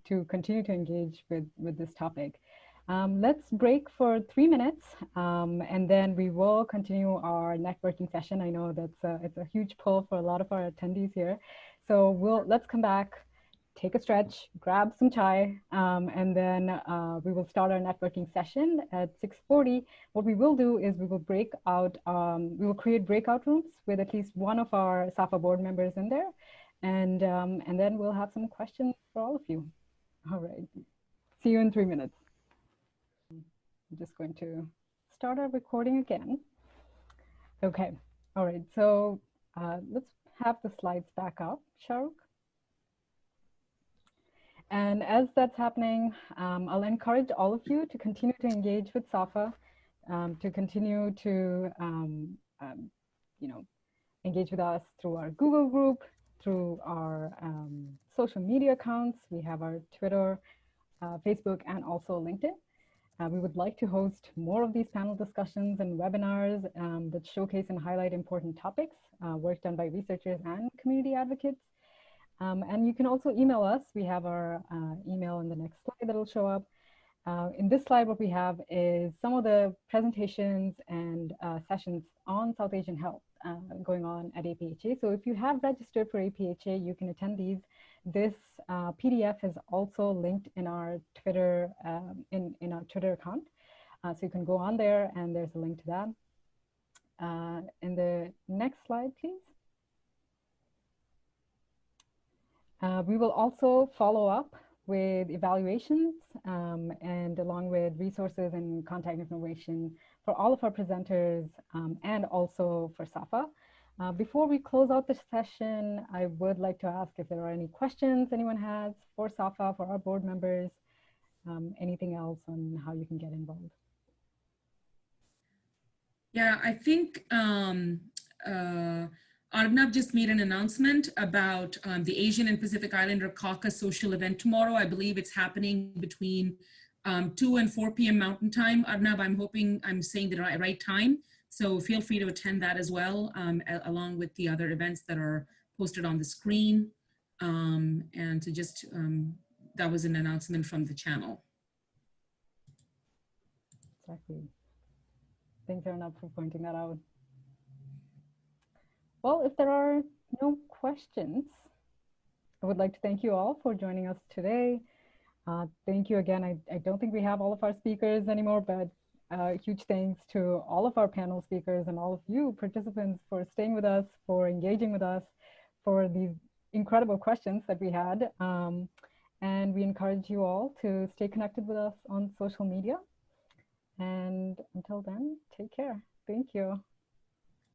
to continue to engage with this topic. Let's break for 3 minutes, and then we will continue our networking session. I know that's it's a huge pull for a lot of our attendees here. So let's come back, take a stretch, grab some chai, and then we will start our networking session at 6:40. What we will do is we will break out, we will create breakout rooms with at least one of our SAPHA board members in there, and then we'll have some questions for all of you. All right, see you in 3 minutes. I'm just going to start our recording again. Okay, all right, so let's have the slides back up, Shahrukh. And as that's happening, I'll encourage all of you to continue to engage with SAPHA, to continue to you know, engage with us through our Google group, through our social media accounts. We have our Twitter, Facebook, and also LinkedIn. We would like to host more of these panel discussions and webinars that showcase and highlight important topics, work done by researchers and community advocates. And you can also email us. We have our email in the next slide that will show up. In this slide, what we have is some of the presentations and sessions on South Asian health going on at APHA. So if you have registered for APHA, you can attend these. This PDF is also linked in our Twitter in our Twitter account, so you can go on there, and there's a link to that. In the next slide, please. We will also follow up with evaluations and along with resources and contact information for all of our presenters and also for SAPHA. Before we close out the session, I would like to ask if there are any questions anyone has for SAPHA, for our board members, anything else on how you can get involved. Yeah, I think Arnav just made an announcement about the Asian and Pacific Islander Caucus social event tomorrow. I believe it's happening between 2 and 4 p.m. Mountain Time. Arnav, I'm hoping I'm saying the right time. So feel free to attend that as well, along with the other events that are posted on the screen. And to just, that was an announcement from the channel. Exactly. Thanks, Arnab, for pointing that out. Well, if there are no questions, I would like to thank you all for joining us today. Thank you again. I don't think we have all of our speakers anymore, but huge thanks to all of our panel speakers and all of you participants for staying with us, for engaging with us, for these incredible questions that we had. And we encourage you all to stay connected with us on social media. And until then, take care. Thank you.